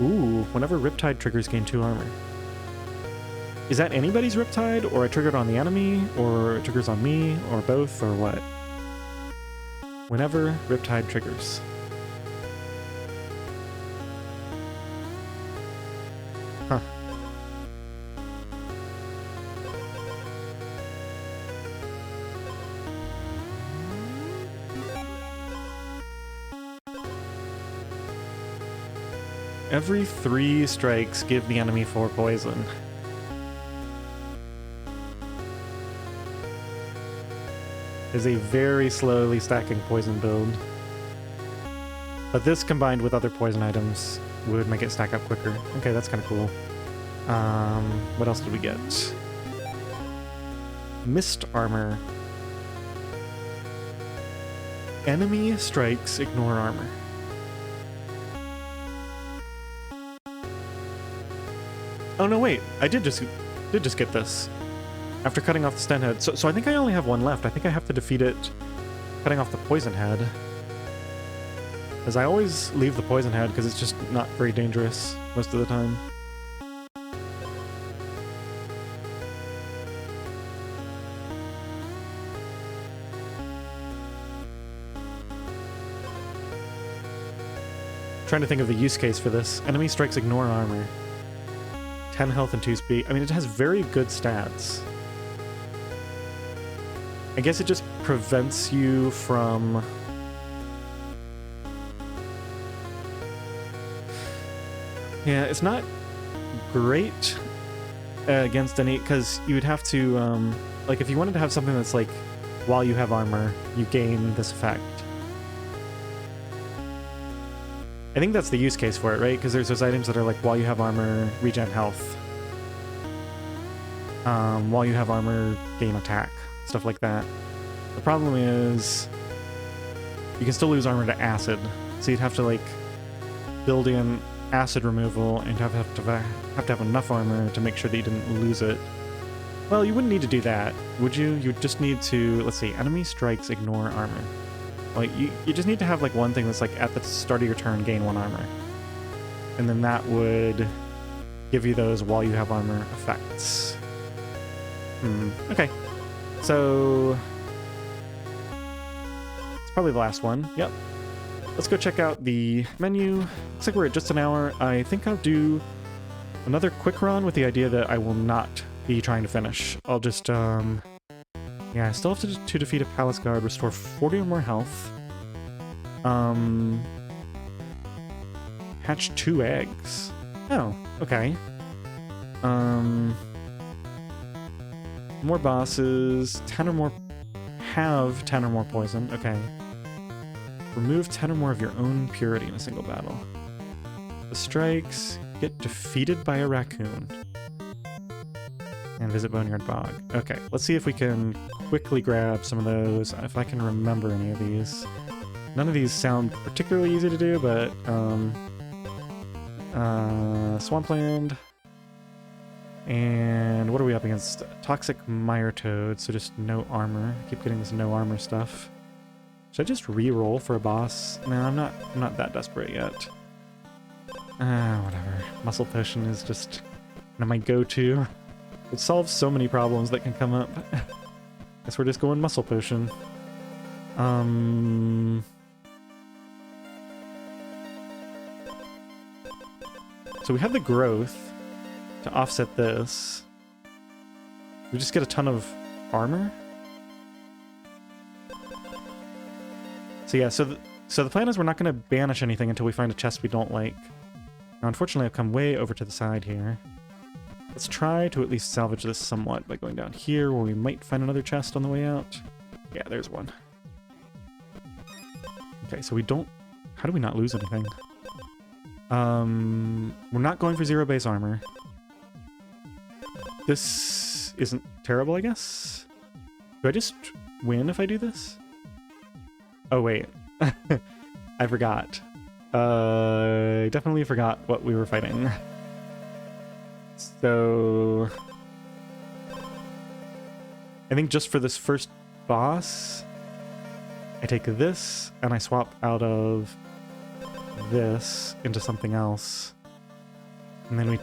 Ooh, whenever Riptide triggers, gain 2 armor. Is that anybody's Riptide, or I triggered on the enemy, or it triggers on me, or both, or what? Whenever Riptide triggers. Huh. Every 3 strikes, give the enemy 4 poison. Is a very slowly stacking poison build. But this combined with other poison items would make it stack up quicker. Okay, that's kind of cool. What else did we get? Mist armor. Enemy strikes ignore armor. Oh no, wait! I did just get this after cutting off the stun head. So I think I only have 1 left. I think I have to defeat it cutting off the poison head. As I always leave the poison head because it's just not very dangerous most of the time. Trying to think of the use case for this. Enemy strikes ignore armor. 10 health and 2 speed. I mean, it has very good stats. I guess it just prevents you from... Yeah, it's not great against any... Because you would have to... like, if you wanted to have something that's like, while you have armor, you gain this effect. I think that's the use case for it, right? Because there's those items that are like, while you have armor, regen health. While you have armor, gain attack. Stuff like that. The problem is, you can still lose armor to acid. So you'd have to like, build in acid removal and have to have enough armor to make sure that you didn't lose it. Well, you wouldn't need to do that, would you? You'd just need to, let's see, enemy strikes ignore armor. Like, you just need to have like one thing that's like at the start of your turn gain 1 armor. And then that would give you those while you have armor effects. Okay. So it's probably the last one. Yep. Let's go check out the menu. Looks like we're at just an hour. I think I'll do another quick run with the idea that I will not be trying to finish. I'll just yeah, I still have to defeat a Palace Guard, restore 40 or more health. Hatch 2 eggs. Oh, okay. More bosses, 10 or more, have 10 or more poison, okay. Remove 10 or more of your own purity in a single battle. The strikes, get defeated by a raccoon. And visit Boneyard Bog. Okay, let's see if we can quickly grab some of those, if I can remember any of these. None of these sound particularly easy to do, but, Swampland. And what are we up against? Toxic Mire Toad, so just no armor. I keep getting this no armor stuff. Should I just re-roll for a boss? No, I'm not that desperate yet. Whatever. Muscle Potion is just my go-to. It solves so many problems that can come up. Guess we're just going Muscle Potion. So we have the growth to offset this. We just get a ton of armor. So yeah, so the plan is we're not going to banish anything until we find a chest we don't like. Now, unfortunately, I've come way over to the side here. Let's try to at least salvage this somewhat by going down here, where we might find another chest on the way out. Yeah, there's one. Okay, so we don't... How do we not lose anything? We're not going for 0 base armor. This isn't terrible, I guess? Do I just win if I do this? Oh, wait. I forgot. I definitely forgot what we were fighting. So... I think just for this first boss, I take this and I swap out of this into something else. And then we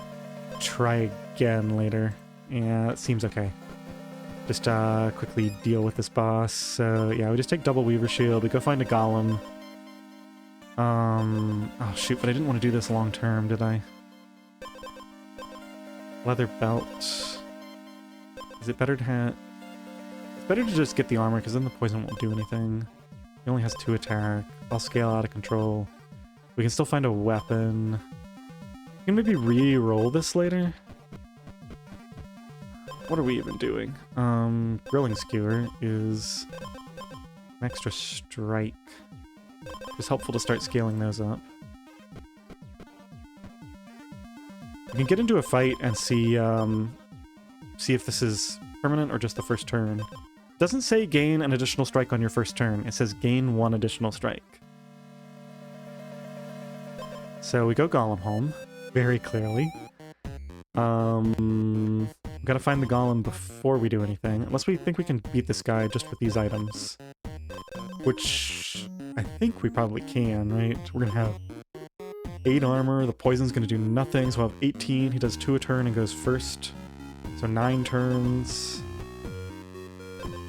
try again later. Yeah, that seems okay. just quickly deal with this boss. So yeah, we just take double Weaver Shield, we go find a Golem. Oh shoot, but I didn't want to do this long term, did I? Leather belt. Is it better to have... It's better to just get the armor, because then the poison won't do anything. He only has 2 attack. I'll scale out of control. We can still find a weapon. We can maybe re-roll this later. What are we even doing? Grilling Skewer is an extra strike. It's helpful to start scaling those up. We can get into a fight and see if this is permanent or just the first turn. It doesn't say gain an additional strike on your first turn. It says gain 1 additional strike. So we go Golem home, very clearly. Gotta find the Golem before we do anything, unless we think we can beat this guy just with these items. Which I think we probably can, right? We're gonna have 8 armor, the poison's gonna do nothing, so we'll have 18. He does 2 a turn and goes first. So 9 turns.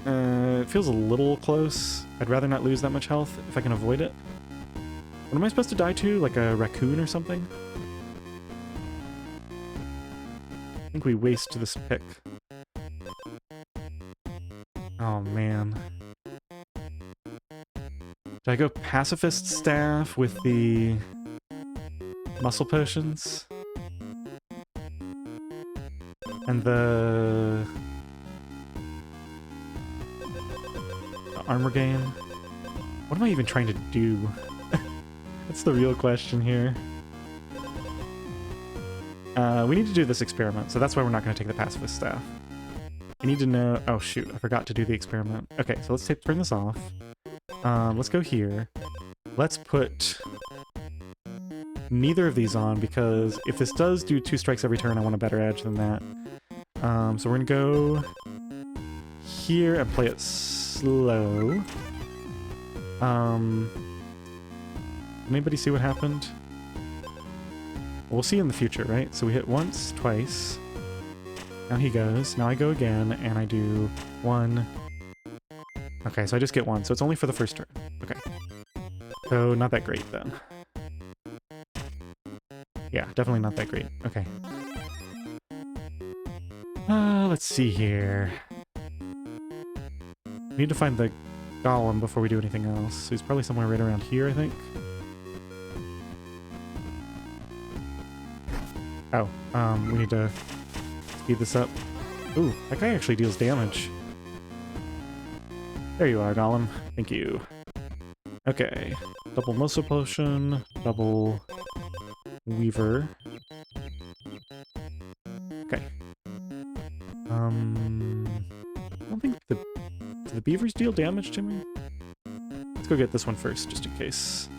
It feels a little close. I'd rather not lose that much health if I can avoid it. What am I supposed to die to? Like a raccoon or something? I think we waste this pick. Oh man. Did I go Pacifist Staff with the muscle potions? And the armor gain? What am I even trying to do? That's the real question here. We need to do this experiment, so that's why we're not going to take the Pacifist Staff. We need to know... Oh shoot, I forgot to do the experiment. Okay, so let's turn this off. Let's go here. Let's put neither of these on, because if this does do 2 strikes every turn, I want a better edge than that. So we're gonna go here and play it slow. Anybody see what happened? We'll see in the future, right? So we hit once, twice. Now he goes. Now I go again, and I do 1. Okay, so I just get 1, so it's only for the first turn. Okay. So not that great, then. Yeah, definitely not that great. Okay. Let's see here. We need to find the Golem before we do anything else. So he's probably somewhere right around here, I think. Oh, we need to speed this up. Ooh, that guy actually deals damage. There you are, Golem. Thank you. Okay. Double Muscle Potion, double Weaver. Okay. I don't think do the beavers deal damage to me? Let's go get this one first, just in case.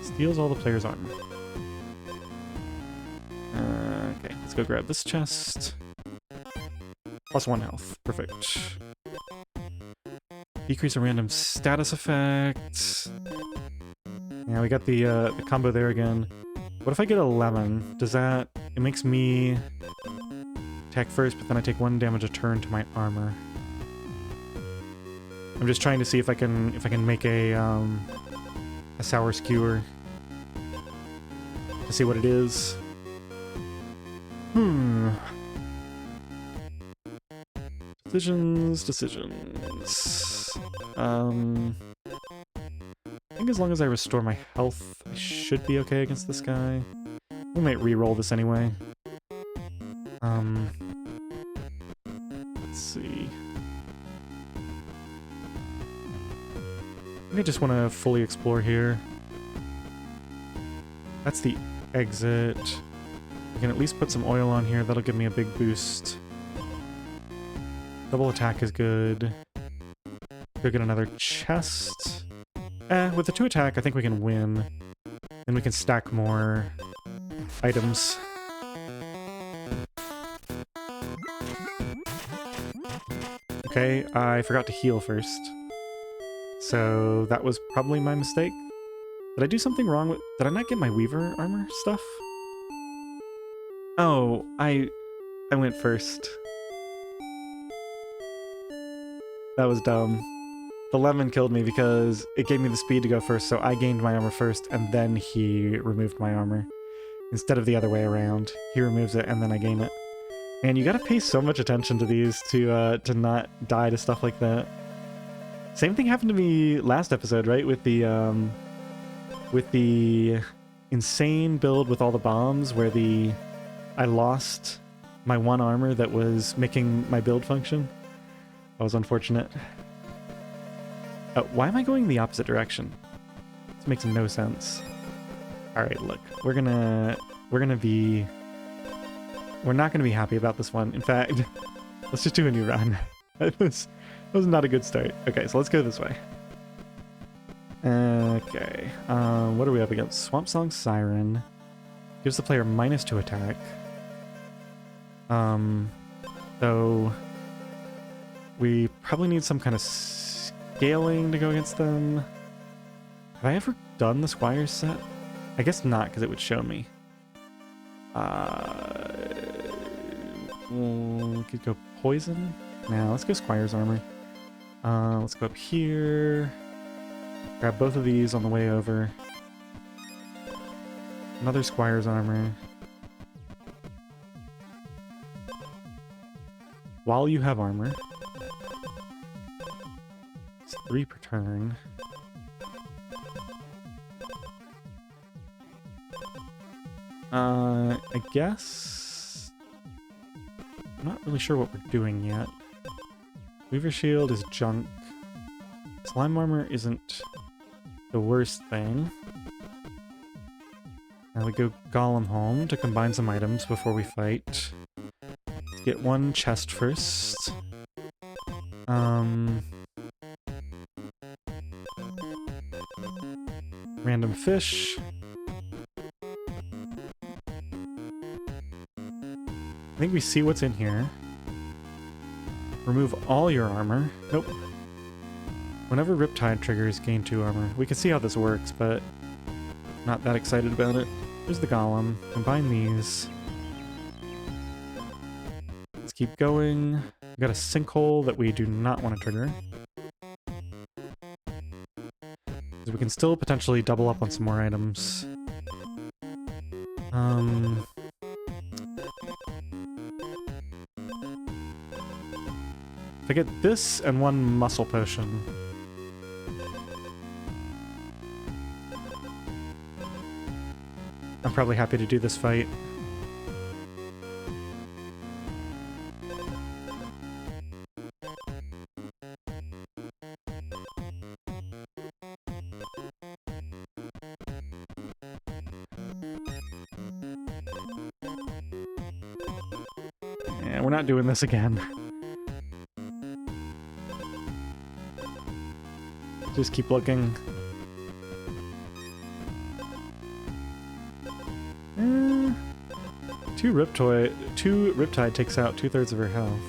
Steals all the player's armor. Okay, let's go grab this chest. +1 health. Perfect. Decrease a random status effect. Yeah, we got the combo there again. What if I get 11? Does that... It makes me attack first, but then I take 1 damage a turn to my armor. I'm just trying to see if I can make a sour skewer. To see what it is. Decisions. I think as long as I restore my health, I should be okay against this guy. We might re-roll this anyway. Let's see. I just want to fully explore here. That's the exit. I can at least put some oil on here. That'll give me a big boost. Double attack is good. Go get another chest. With the 2 attack, I think we can win. Then we can stack more items. Okay, I forgot to heal first. So that was probably my mistake. Did I do something wrong with... Did I not get my Weaver armor stuff? Oh, I went first. That was dumb. The lemon killed me because it gave me the speed to go first, so I gained my armor first, and then he removed my armor. Instead of the other way around. He removes it, and then I gain it. And you gotta pay so much attention to these to not die to stuff like that. Same thing happened to me last episode, right? With the insane build with all the bombs, where I lost my one armor that was making my build function. That was unfortunate. Why am I going the opposite direction? This makes no sense. Alright, look. We're not gonna be happy about this one. In fact, let's just do a new run. That was not a good start. Okay, so let's go this way. Okay. What are we up against? Swamp Song Siren. Gives the player -2 attack. So we probably need some kind of scaling to go against them. Have I ever done the Squire's set? I guess not, because it would show me. We could go Poison. Now, let's go Squire's armor. Let's go up here. Grab both of these on the way over. Another Squire's armor. While you have armor. It's 3 per turn. I guess... I'm not really sure what we're doing yet. Weaver Shield is junk. Slime Armor isn't the worst thing. Now we go Golem home to combine some items before we fight. Let's get one chest first. Random fish. I think we see what's in here. Remove all your armor. Nope. Whenever Riptide triggers, gain 2 armor. We can see how this works, but not that excited about it. Here's the Golem. Combine these. Let's keep going. We got a sinkhole that we do not want to trigger. So we can still potentially double up on some more items. If I get this and 1 muscle potion. I'm probably happy to do this fight. Yeah, we're not doing this again. Just keep looking. 2 Riptide takes out 2/3 of her health.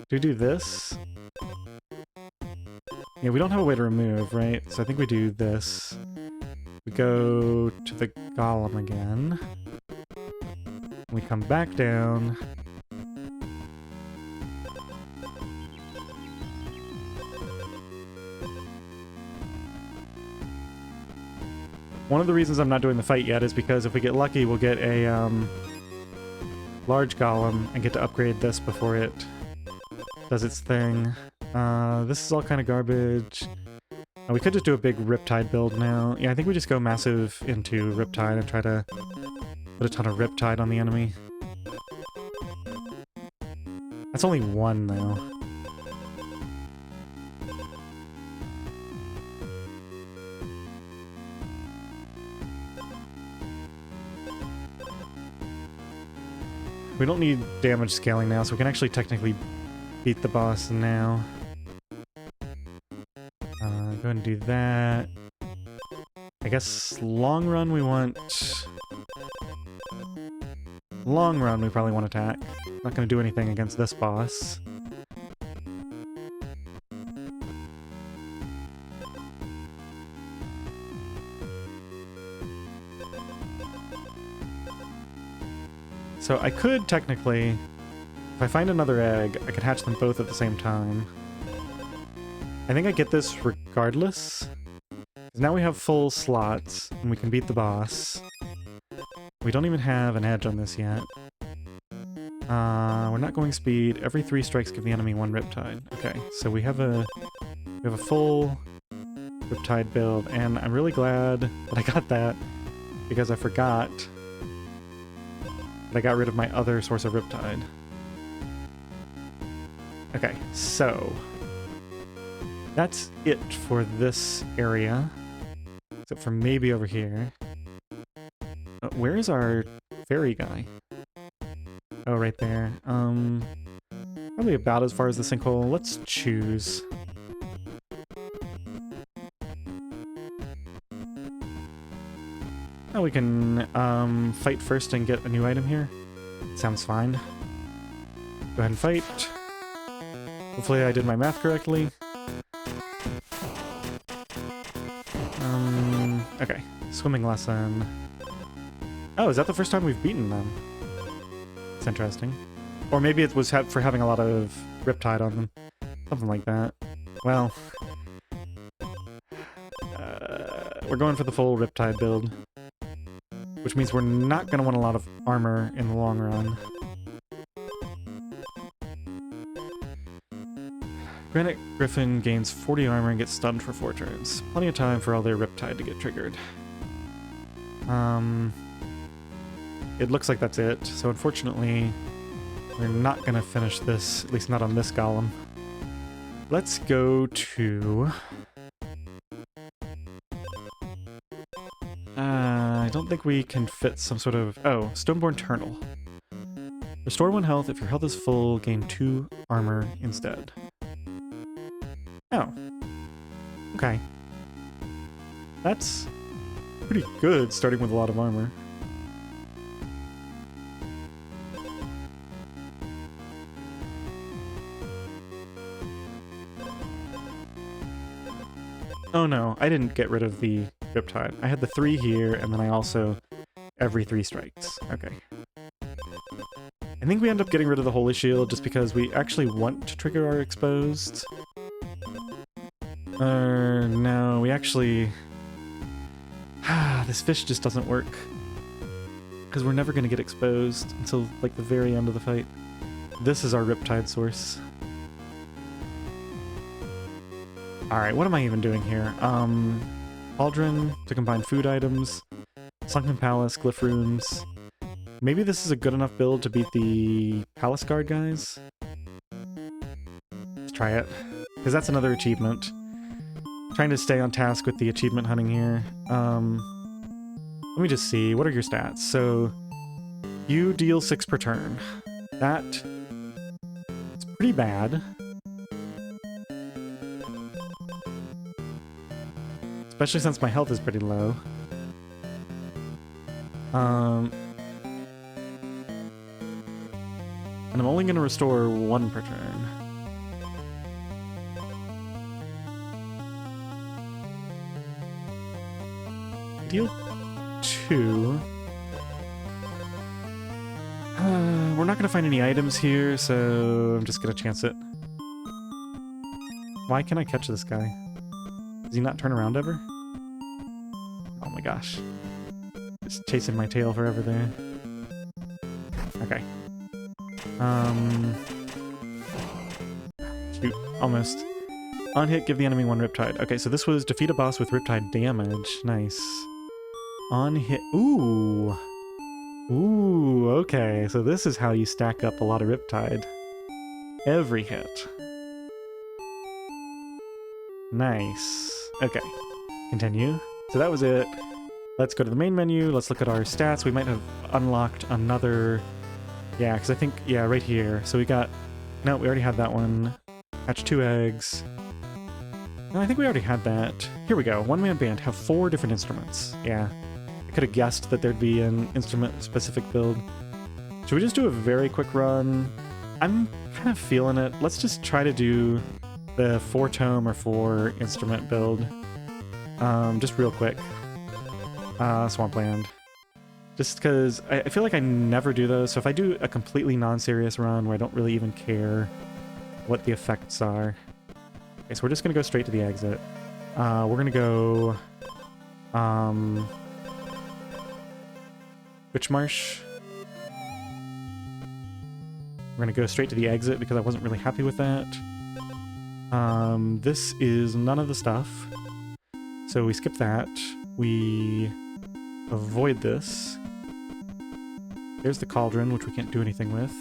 Do we do this? Yeah, we don't have a way to remove, right? So I think we do this. We go to the Golem again. We come back down. One of the reasons I'm not doing the fight yet is because if we get lucky, we'll get a large Golem and get to upgrade this before it does its thing. This is all kind of garbage. We could just do a big Riptide build now. Yeah, I think we just go massive into Riptide and try to put a ton of Riptide on the enemy. That's only 1, though. We don't need damage scaling now, so we can actually technically beat the boss now. Go ahead and do that. I guess long run we want... Long run we probably want attack. Not going to do anything against this boss. So I could technically, if I find another egg, I could hatch them both at the same time. I think I get this regardless. Now we have full slots, and we can beat the boss. We don't even have an edge on this yet. We're not going speed. Every 3 strikes give the enemy 1 Riptide. Okay, so we have a full Riptide build, and I'm really glad that I got that, because I forgot that I got rid of my other source of Riptide. Okay, so that's it for this area, except for maybe over here. Where is our fairy guy? Oh, right there. Probably about as far as the sinkhole. Let's choose. Oh, we can fight first and get a new item here. Sounds fine. Go ahead and fight. Hopefully I did my math correctly. Okay. Swimming lesson. Oh, is that the first time we've beaten them? It's interesting. Or maybe it was for having a lot of Riptide on them. Something like that. Well, we're going for the full Riptide build, which means we're not going to want a lot of armor in the long run. Granite Griffin gains 40 armor and gets stunned for 4 turns. Plenty of time for all their Riptide to get triggered. It looks like that's it, so unfortunately we're not going to finish this, at least not on this golem. Let's go to... I don't think we can fit some sort of... Oh, Stoneborn Turtle. Restore 1 health. If your health is full, gain 2 armor instead. Oh. Okay. That's pretty good, starting with a lot of armor. Oh no, I didn't get rid of the Riptide. I had the 3 here, and then I also... every 3 strikes. Okay. I think we end up getting rid of the Holy Shield just because we actually want to trigger our exposed. No, we actually... this fish just doesn't work. Because we're never going to get exposed until, like, the very end of the fight. This is our Riptide source. Alright, what am I even doing here? Cauldron to combine food items, Sunken Palace, Glyph Rooms. Maybe this is a good enough build to beat the Palace Guard guys? Let's try it. Because that's another achievement. Trying to stay on task with the achievement hunting here. Let me just see, what are your stats? So, you deal 6 per turn. It's pretty bad. Especially since my health is pretty low. And I'm only going to restore 1 per turn. Deal 2. We're not going to find any items here, so I'm just going to chance it. Why can't I catch this guy? Does he not turn around ever? Oh my gosh. Just chasing my tail forever there. Okay. Shoot, almost. On hit, give the enemy 1 Riptide. Okay, so this was defeat a boss with Riptide damage. Nice. On hit... Ooh! Ooh, okay. So this is how you stack up a lot of Riptide. Every hit. Nice. Okay. Continue. So that was it. Let's go to the main menu. Let's look at our stats. We might have unlocked another... Yeah, because I think... Yeah, right here. So we got... No, we already had that one. Hatch 2 eggs. No, I think we already had that. Here we go. One-man band. Have 4 different instruments. Yeah. I could have guessed that there'd be an instrument-specific build. Should we just do a very quick run? I'm kind of feeling it. Let's just try to do the 4-tome or 4-instrument build. Just real quick. Swampland. Just because I feel like I never do those. So if I do a completely non-serious run where I don't really even care what the effects are. Okay, so we're just going to go straight to the exit. We're going to go... Witch Marsh. We're going to go straight to the exit because I wasn't really happy with that. This is none of the stuff. So we skip that. We avoid this. There's the cauldron, which we can't do anything with.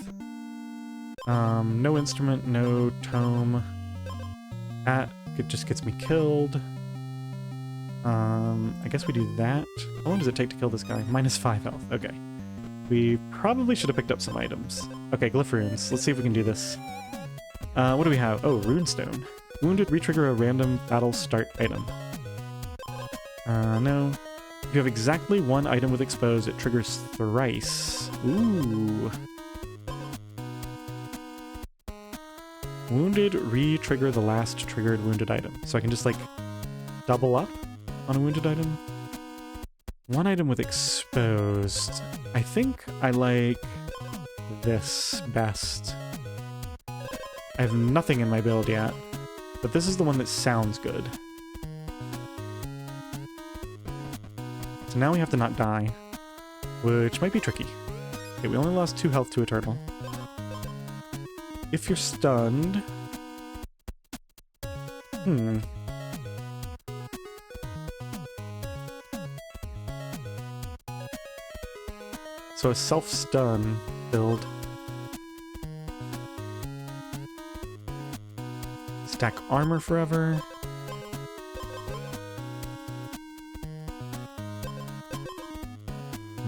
No instrument, no tome. That just gets me killed. I guess we do that. How long does it take to kill this guy? -5 health. Okay. We probably should have picked up some items. Okay, glyph runes. Let's see if we can do this. What do we have? Oh, runestone. Wounded, re-trigger a random battle start item. No. If you have exactly one item with exposed, it triggers thrice. Ooh. Wounded, re-trigger the last triggered wounded item. So I can just, like, double up on a wounded item. One item with exposed. I think I like this best. I have nothing in my build yet, but this is the one that sounds good. So now we have to not die, which might be tricky. Okay, we only lost 2 health to a turtle. If you're stunned... So a self-stun build. Stack armor forever.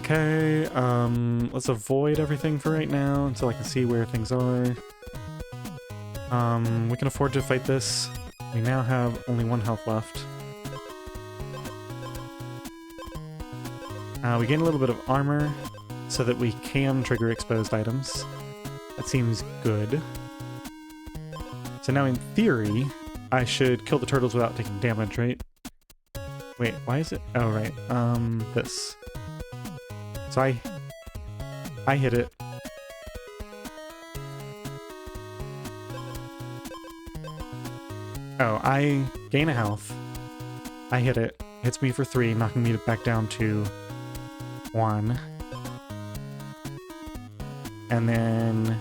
Okay, let's avoid everything for right now until I can see where things are. We can afford to fight this. We now have only 1 health left. We gain a little bit of armor so that we can trigger exposed items. That seems good. So now in theory, I should kill the turtles without taking damage, right? Wait, why is it? Oh, right. This. So I hit it. Oh, I gain a health. I hit it. Hits me for 3, knocking me back down to 1. And then...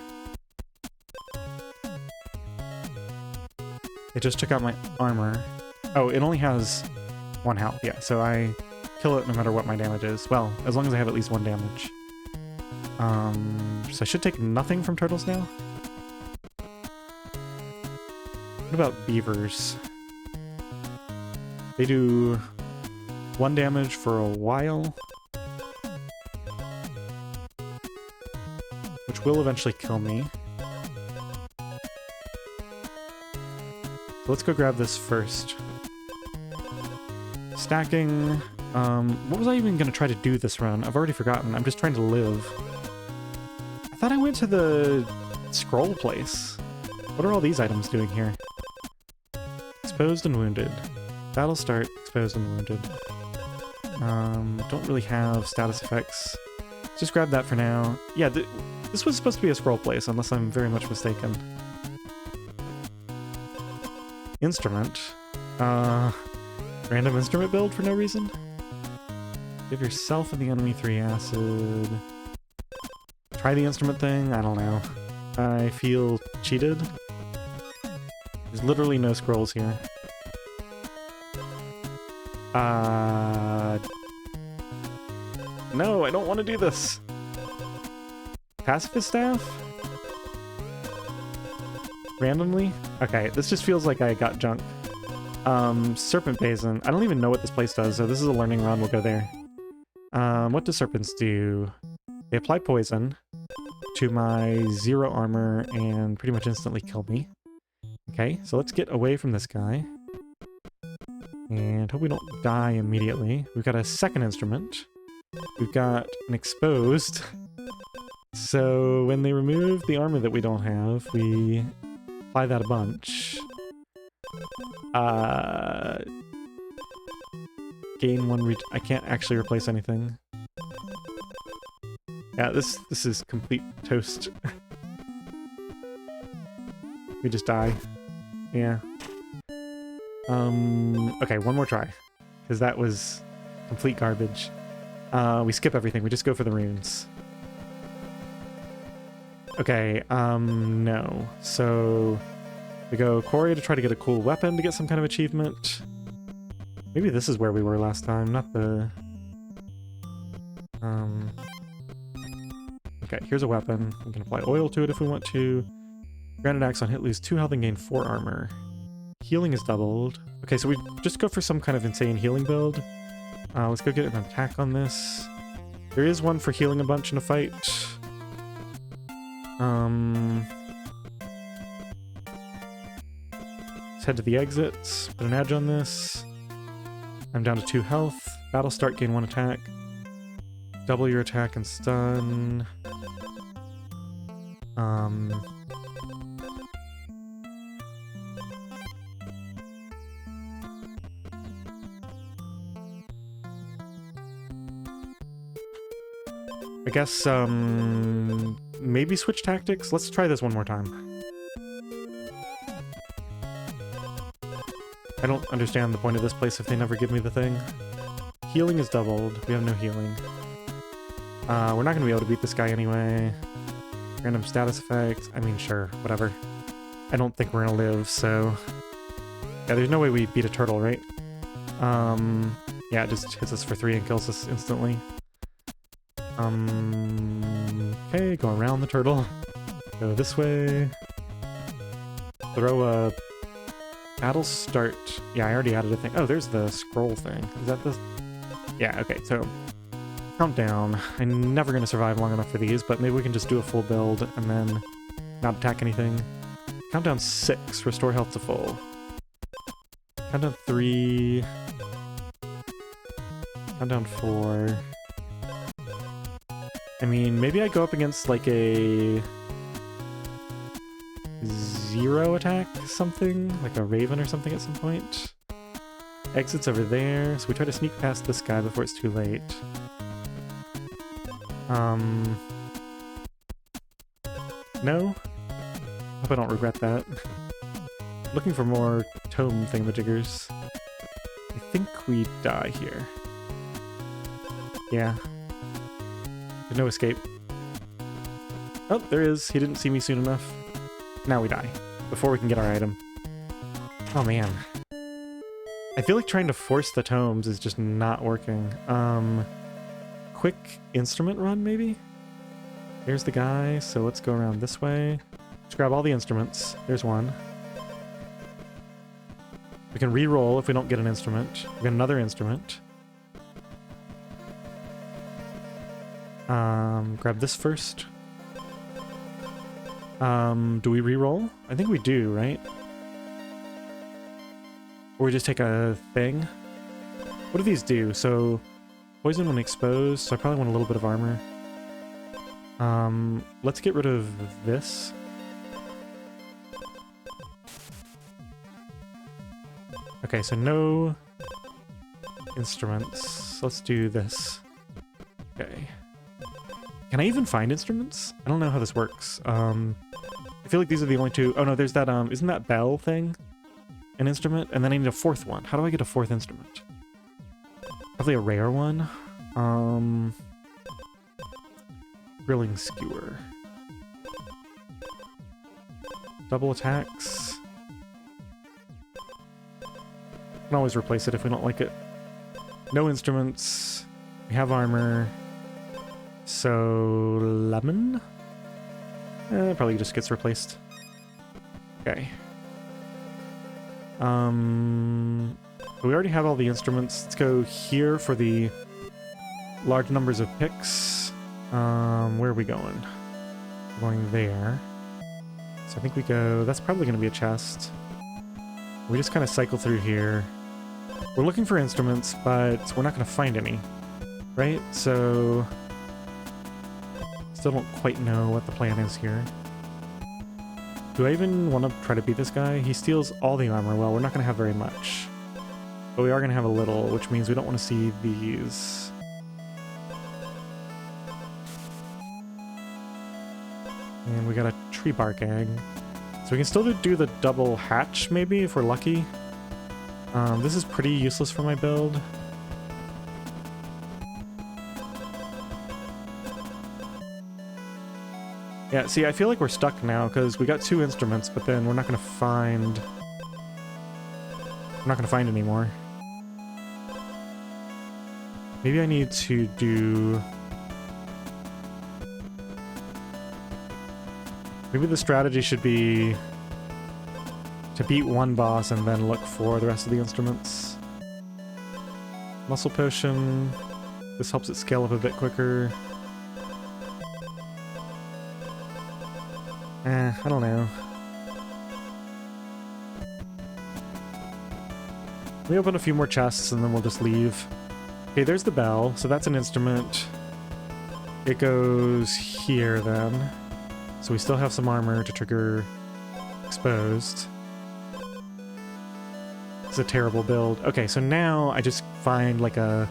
it just took out my armor. Oh, it only has 1 health, yeah. So I kill it no matter what my damage is. Well, as long as I have at least 1 damage. So I should take nothing from turtles now? What about beavers? They do 1 damage for a while. Which will eventually kill me. So let's go grab this first. Stacking. What was I even going to try to do this run? I've already forgotten. I'm just trying to live. I thought I went to the scroll place. What are all these items doing here? Exposed and wounded. Battle start, exposed and wounded. Don't really have status effects. Just grab that for now. Yeah, this was supposed to be a scroll place, unless I'm very much mistaken. Instrument. Random instrument build for no reason? Give yourself and the enemy 3 acid. Try the instrument thing? I don't know. I feel cheated. There's literally no scrolls here. No, I don't want to do this. Pacifist staff? Randomly? Okay, this just feels like I got junk. Serpent Basin. I don't even know what this place does, so this is a learning run. We'll go there. What do serpents do? They apply poison to my 0 armor and pretty much instantly kill me. Okay, so let's get away from this guy. And hope we don't die immediately. We've got a second instrument. We've got an exposed. So when they remove the armor that we don't have, we apply that a bunch. Gain 1 I can't actually replace anything. Yeah, this is complete toast. We just die. Yeah. Okay, one more try. Because that was complete garbage. We skip everything, we just go for the runes. Okay, no. So we go quarry to try to get a cool weapon to get some kind of achievement. Maybe this is where we were last time, not the... Okay, here's a weapon. We can apply oil to it if we want to. Granite axe on hit, lose 2 health and gain 4 armor. Healing is doubled. Okay, so we just go for some kind of insane healing build. Let's go get an attack on this. There is one for healing a bunch in a fight. Let's head to the exits. Put an edge on this. I'm down to 2 health. Battle start, gain 1 attack. Double your attack and stun. I guess, maybe switch tactics? Let's try this one more time. I don't understand the point of this place if they never give me the thing. Healing is doubled. We have no healing. We're not going to be able to beat this guy anyway. Random status effects. I mean, sure, whatever. I don't think we're going to live, so... Yeah, there's no way we beat a turtle, right? Yeah, it just hits us for 3 and kills us instantly. Okay, go around the turtle. Go this way. Throw a... Battle start. Yeah, I already added a thing. Oh, there's the scroll thing. Is that the... Yeah, okay, so... Countdown. I'm never going to survive long enough for these, but maybe we can just do a full build and then not attack anything. Countdown 6. Restore health to full. Countdown 3. Countdown 4. I mean, maybe I go up against like a 0 attack something, like a raven or something at some point. Exit's over there, so we try to sneak past this guy before it's too late. No? Hope I don't regret that. Looking for more tome thingamajiggers. I think we die here. Yeah. There's no escape. Oh, there is. He didn't see me soon enough. Now we die. Before we can get our item. Oh man. I feel like trying to force the tomes is just not working. Quick instrument run, maybe? Here's the guy, so let's go around this way. Let's grab all the instruments. There's one. We can re-roll if we don't get an instrument. We get another instrument. Grab this first. Do we re-roll? I think we do, right? Or we just take a thing? What do these do? So, poison when exposed, so I probably want a little bit of armor. Let's get rid of this. Okay, so no instruments. Let's do this. Okay. Can I even find instruments? I don't know how this works. I feel like these are the only two. Oh no, there's that, isn't that bell thing an instrument? And then I need a 4th one. How do I get a 4th instrument? Probably a rare one. Grilling skewer. Double attacks. Can always replace it if we don't like it. No instruments. We have armor. So, lemon? Probably just gets replaced. Okay. We already have all the instruments. Let's go here for the large numbers of picks. Where are we going? We're going there. So I think we go... That's probably going to be a chest. We just kind of cycle through here. We're looking for instruments, but we're not going to find any. Right? So... Still don't quite know what the plan is here. Do I even want to try to beat this guy? He steals all the armor. Well, we're not going to have very much. But we are going to have a little, which means we don't want to see these. And we got a tree bark egg. So we can still do the double hatch, maybe, if we're lucky. This is pretty useless for my build. Yeah, see, I feel like we're stuck now, because we got 2 instruments, but then we're not gonna find... We're not gonna find any more. Maybe I need to do... Maybe the strategy should be to beat one boss and then look for the rest of the instruments. Muscle potion. This helps it scale up a bit quicker. I don't know. Let me open a few more chests and then we'll just leave. Okay, there's the bell, so that's an instrument. It goes here then. So we still have some armor to trigger exposed. It's a terrible build. Okay, so now I just find like a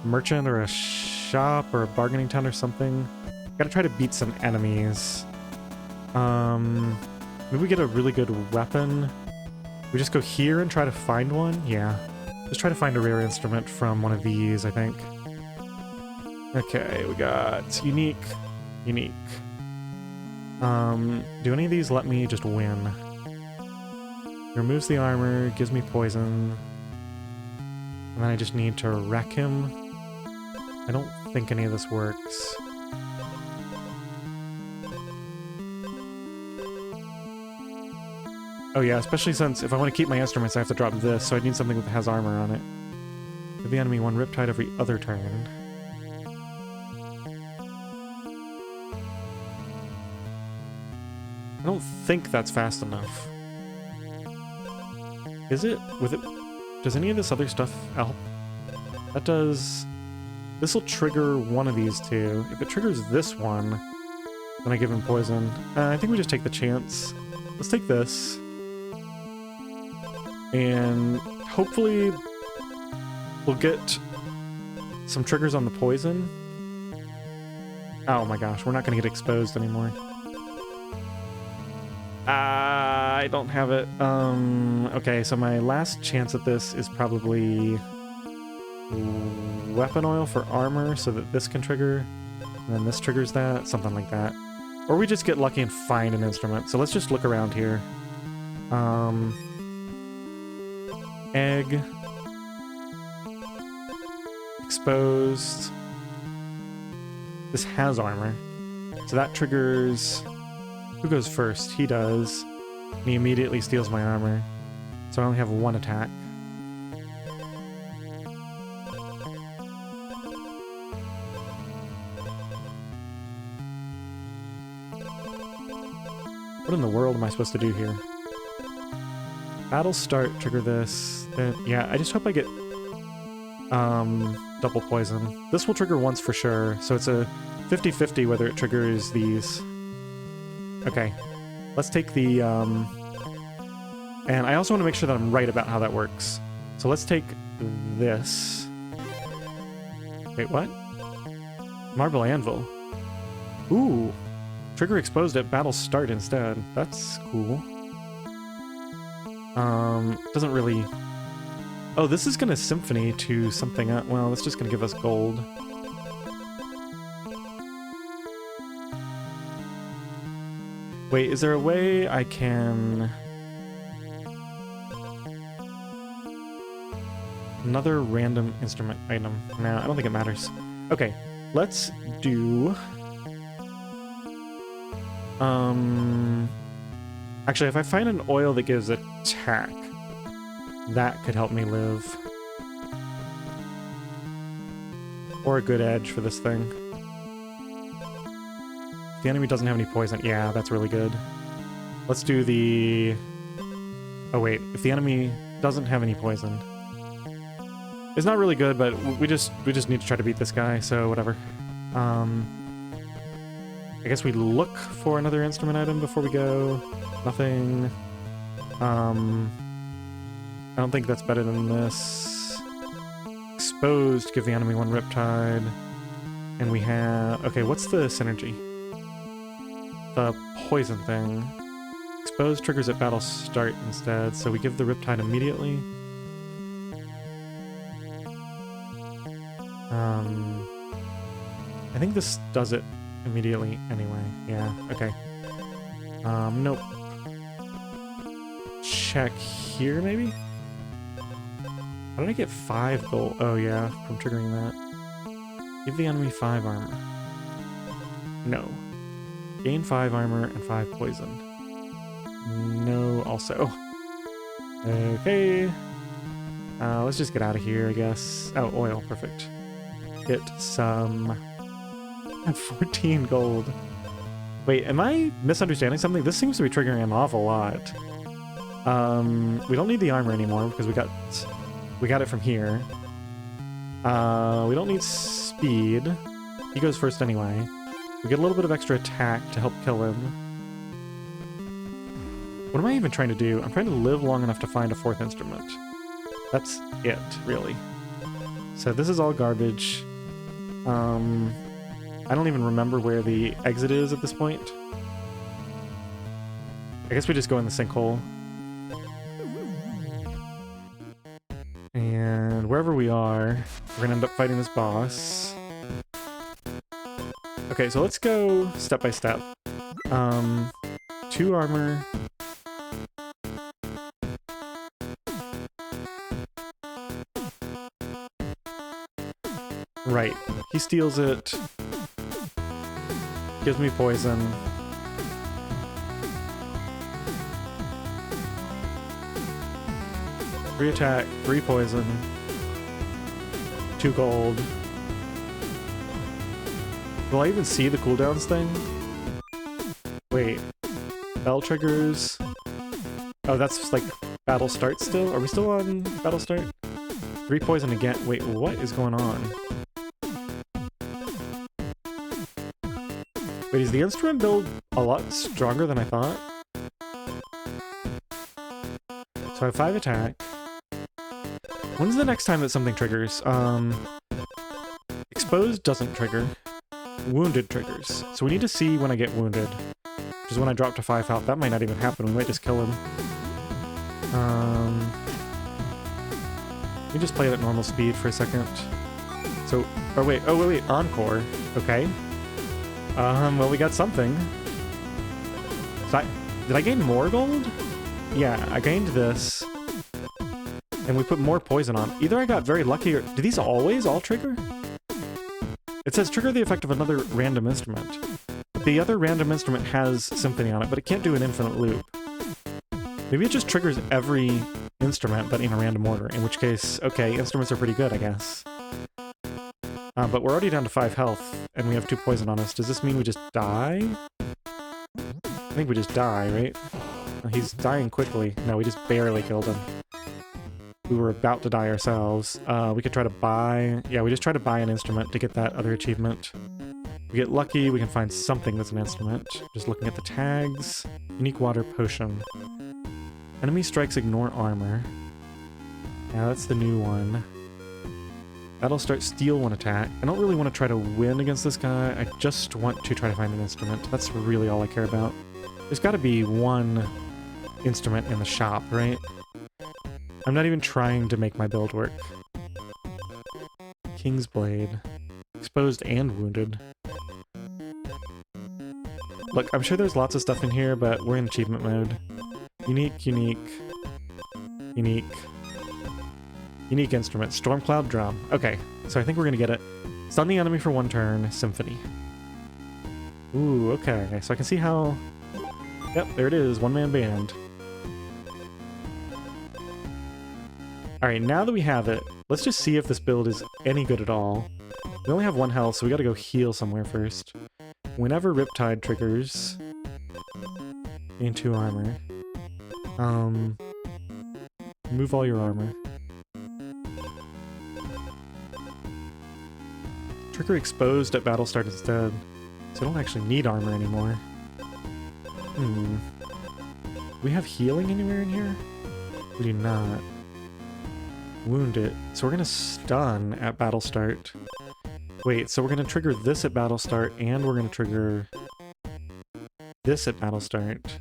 merchant or a shop or a bargaining tent or something. Gotta try to beat some enemies. Maybe we get a really good weapon. We just go here and try to find one? Yeah. Just try to find a rare instrument from one of these, I think. Okay, we got unique. Unique. Do any of these let me just win? It removes the armor, gives me poison. And then I just need to wreck him. I don't think any of this works. Oh yeah, especially since if I want to keep my instruments, I have to drop this, so I need something that has armor on it. Give the enemy 1 Riptide every other turn. I don't think that's fast enough. Is it? With it? Does any of this other stuff help? That does... This will trigger one of these two. If it triggers this one, then I give him poison. I think we just take the chance. Let's take this. And hopefully we'll get some triggers on the poison. Oh my gosh, we're not going to get exposed anymore. I don't have it. Okay, so my last chance at this is probably weapon oil for armor so that this can trigger, and then this triggers that, something like that. Or we just get lucky and find an instrument. So let's just look around here. Egg. Exposed. This has armor. So that triggers... Who goes first? He does. And he immediately steals my armor. So I only have 1 attack. What in the world am I supposed to do here? Battle start, trigger this. Then, yeah, I just hope I get double poison. This will trigger once for sure, so it's a 50-50 whether it triggers these. Okay, let's take the... And I also want to make sure that I'm right about how that works. So let's take this. Wait, what? Marble Anvil. Ooh. Trigger exposed at battle start instead. That's cool. Doesn't really... Oh, this is gonna symphony to something else. Well, that's just gonna give us gold. Wait, is there a way I can... Another random instrument item. No, I don't think it matters. Okay, let's do... Actually, if I find an oil that gives attack, that could help me live. Or a good edge for this thing. If the enemy doesn't have any poison, yeah, that's really good. Let's do the... Oh wait, if the enemy doesn't have any poison. It's not really good, but we just need to try to beat this guy, so whatever. I guess we look for another instrument item before we go. Nothing. I don't think that's better than this. Exposed, give the enemy 1 Riptide. And we have... Okay, what's the synergy? the poison thing. Expose triggers at battle start instead, so we give the Riptide immediately. I think this does it immediately anyway. Yeah, okay. Nope. Check here, maybe? How did I get 5 gold? Oh yeah, from triggering that. Give the enemy 5 armor. No. Gain 5 armor and 5 poison. No, also. Okay. Let's just get out of here, I guess. Oh, oil, perfect. Get some... 14 gold. Wait, am I misunderstanding something? This seems to be triggering an awful lot. We don't need the armor anymore because we got it from here. We don't need speed. He goes first anyway. We get a little bit of extra attack to help kill him. What am I even trying to do? I'm trying to live long enough to find a 4th instrument. That's it, really. So this is all garbage. I don't even remember where the exit is at this point. I guess we just go in the sinkhole. And wherever we are, we're gonna end up fighting this boss. Okay, so let's go step by step. 2 armor. Right, he steals it. Gives me poison. Three attack, 3 poison, 2 gold. Will I even see the cooldowns thing? Wait. Bell triggers. Oh, that's like battle start still? Are we still on battle start? 3 poison again. Wait, what is going on? Wait, is the instrument build a lot stronger than I thought? So I have 5 attack. When's the next time that something triggers? Exposed doesn't trigger. Wounded triggers. So we need to see when I get wounded. Which is when I drop to 5 health. That might not even happen. We might just kill him. Let me just play it at normal speed for a second. So, oh wait, encore. Okay. Well, we got something. So did I gain more gold? Yeah, I gained this. And we put more poison on. Either I got very lucky or... Do these always all trigger? It says trigger the effect of another random instrument. The other random instrument has Symphony on it, but it can't do an infinite loop. Maybe it just triggers every instrument, but in a random order. In which case, okay, instruments are pretty good, I guess. But we're already down to 5 health, and we have 2 poison on us. Does this mean we just die? I think we just die, right? He's dying quickly. No, we just barely killed him. We were about to die ourselves. We could try to buy... Yeah, we just try to buy an instrument to get that other achievement. We get lucky, we can find something that's an instrument. Just looking at the tags. Unique water potion. Enemy strikes ignore armor. Yeah, that's the new one. That'll start steal 1 attack. I don't really want to try to win against this guy. I just want to try to find an instrument. That's really all I care about. There's got to be 1 instrument in the shop, right? I'm not even trying to make my build work. King's Blade. Exposed and wounded. Look, I'm sure there's lots of stuff in here, but we're in achievement mode. Unique, unique, unique. Unique instrument. Stormcloud drum. Okay, so I think we're gonna get it. Stun the enemy for 1 turn. Symphony. Ooh, okay. So I can see how... Yep, there it is. 1-man band. Alright, now that we have it, let's just see if this build is any good at all. We only have 1 health, so we gotta go heal somewhere first. Whenever Riptide triggers... Gain 2 armor. Move all your armor. Trigger exposed at battle start instead, so I don't actually need armor anymore. Do we have healing anywhere in here? We do not. Wound it. So we're gonna stun at battle start. Wait, so we're gonna trigger this at battle start, and we're gonna trigger... this at battle start.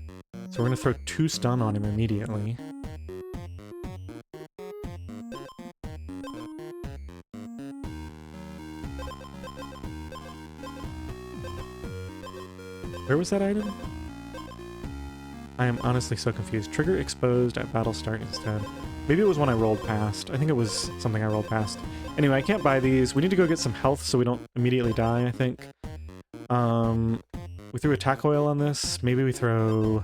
So we're gonna throw 2 stun on him immediately. Where was that item? I am honestly so confused. Trigger exposed at battle start instead. Maybe it was one I rolled past. I think it was something I rolled past. Anyway, I can't buy these. We need to go get some health so we don't immediately die, I think. We threw attack oil on this. Maybe we throw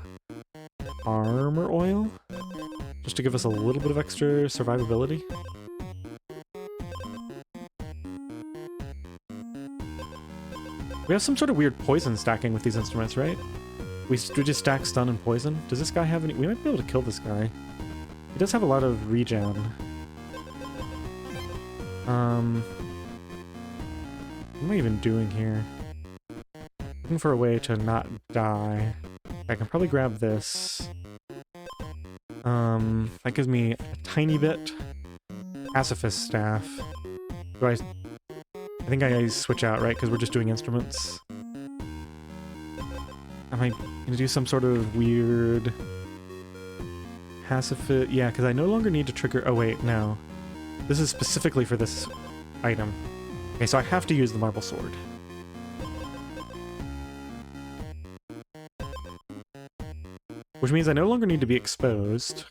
armor oil? Just to give us a little bit of extra survivability. We have some sort of weird poison stacking with these instruments, right? We just stack stun and poison. Does this guy have any? We might be able to kill this guy. He does have a lot of regen. What am I even doing here? Looking for a way to not die. I can probably grab this. That gives me a tiny bit. Pacifist staff. Do I think I switch out, right? Because we're just doing instruments. Am I gonna do some sort of weird pacifist? Yeah, because I no longer need to trigger. Oh wait, no. This is specifically for this item. Okay, so I have to use the marble sword. Which means I no longer need to be exposed.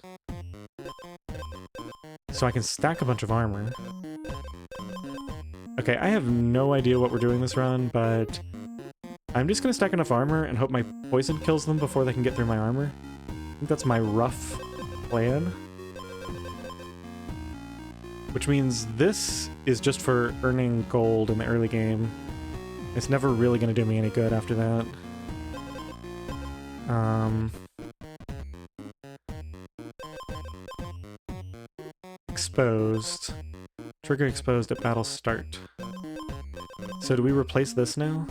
So I can stack a bunch of armor. Okay, I have no idea what we're doing this run, but I'm just gonna stack enough armor and hope my poison kills them before they can get through my armor. I think that's my rough plan. Which means this is just for earning gold in the early game. It's never really gonna do me any good after that. Exposed. Trigger exposed at battle start. So do we replace this now?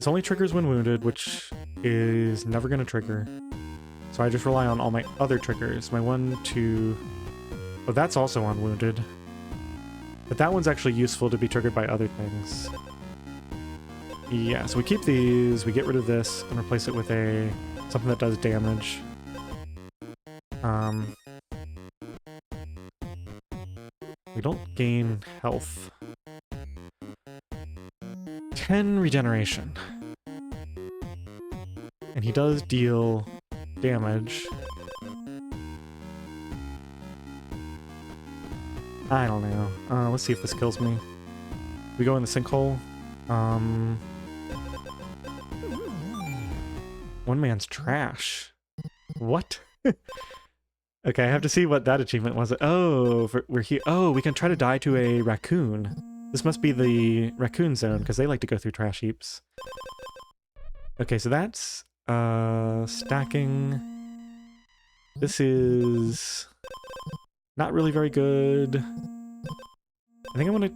This only triggers when wounded, which is never going to trigger. So I just rely on all my other triggers. My 1, 2... Oh, that's also on wounded. But that one's actually useful to be triggered by other things. Yeah, so we keep these, we get rid of this, and replace it with something that does damage. We don't gain health. 10 regeneration. And he does deal damage. I don't know. Let's see if this kills me. We go in the sinkhole. One man's trash. What? Okay, I have to see what that achievement was. Oh, we're here. Oh, we can try to die to a raccoon. This must be the raccoon zone, because they like to go through trash heaps. Okay, so that's stacking. This is not really very good. I think I want to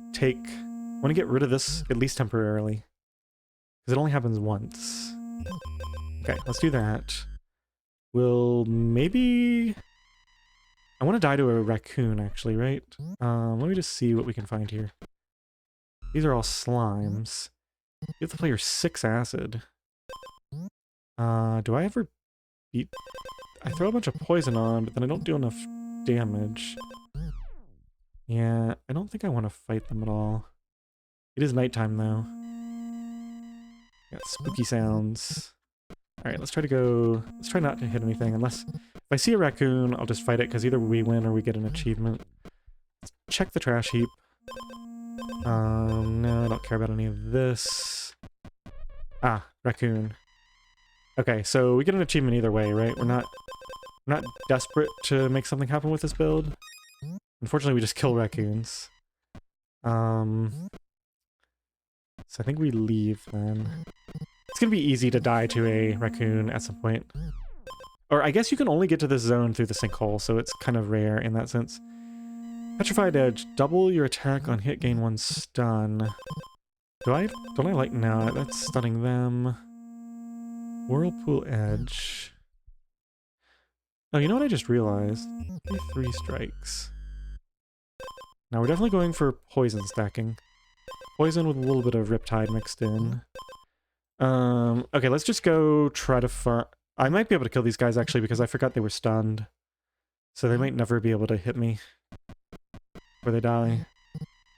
get rid of this, at least temporarily. Because it only happens once. Okay, let's do that. We'll maybe... I want to die to a raccoon, actually, right? Let me just see what we can find here. These are all slimes. You have to play your 6 acid. Do I ever beat... I throw a bunch of poison on, but then I don't do enough damage. Yeah, I don't think I want to fight them at all. It is nighttime, though. Got spooky sounds. Alright, let's try not to hit anything, unless... If I see a raccoon, I'll just fight it, because either we win or we get an achievement. Let's check the trash heap. No, I don't care about any of this. Ah, raccoon. Okay, so we get an achievement either way, right? We're not desperate to make something happen with this build. Unfortunately, we just kill raccoons. So I think we leave then. It's gonna be easy to die to a raccoon at some point. Or I guess you can only get to this zone through the sinkhole, so it's kind of rare in that sense. Petrified Edge. Double your attack on hit, gain 1 stun. Don't I like... No, that's stunning them. Whirlpool Edge. Oh, you know what I just realized? 3 strikes. Now we're definitely going for poison stacking. Poison with a little bit of Riptide mixed in. Okay, let's just go try to farm. I might be able to kill these guys actually because I forgot they were stunned. So they might never be able to hit me before they die.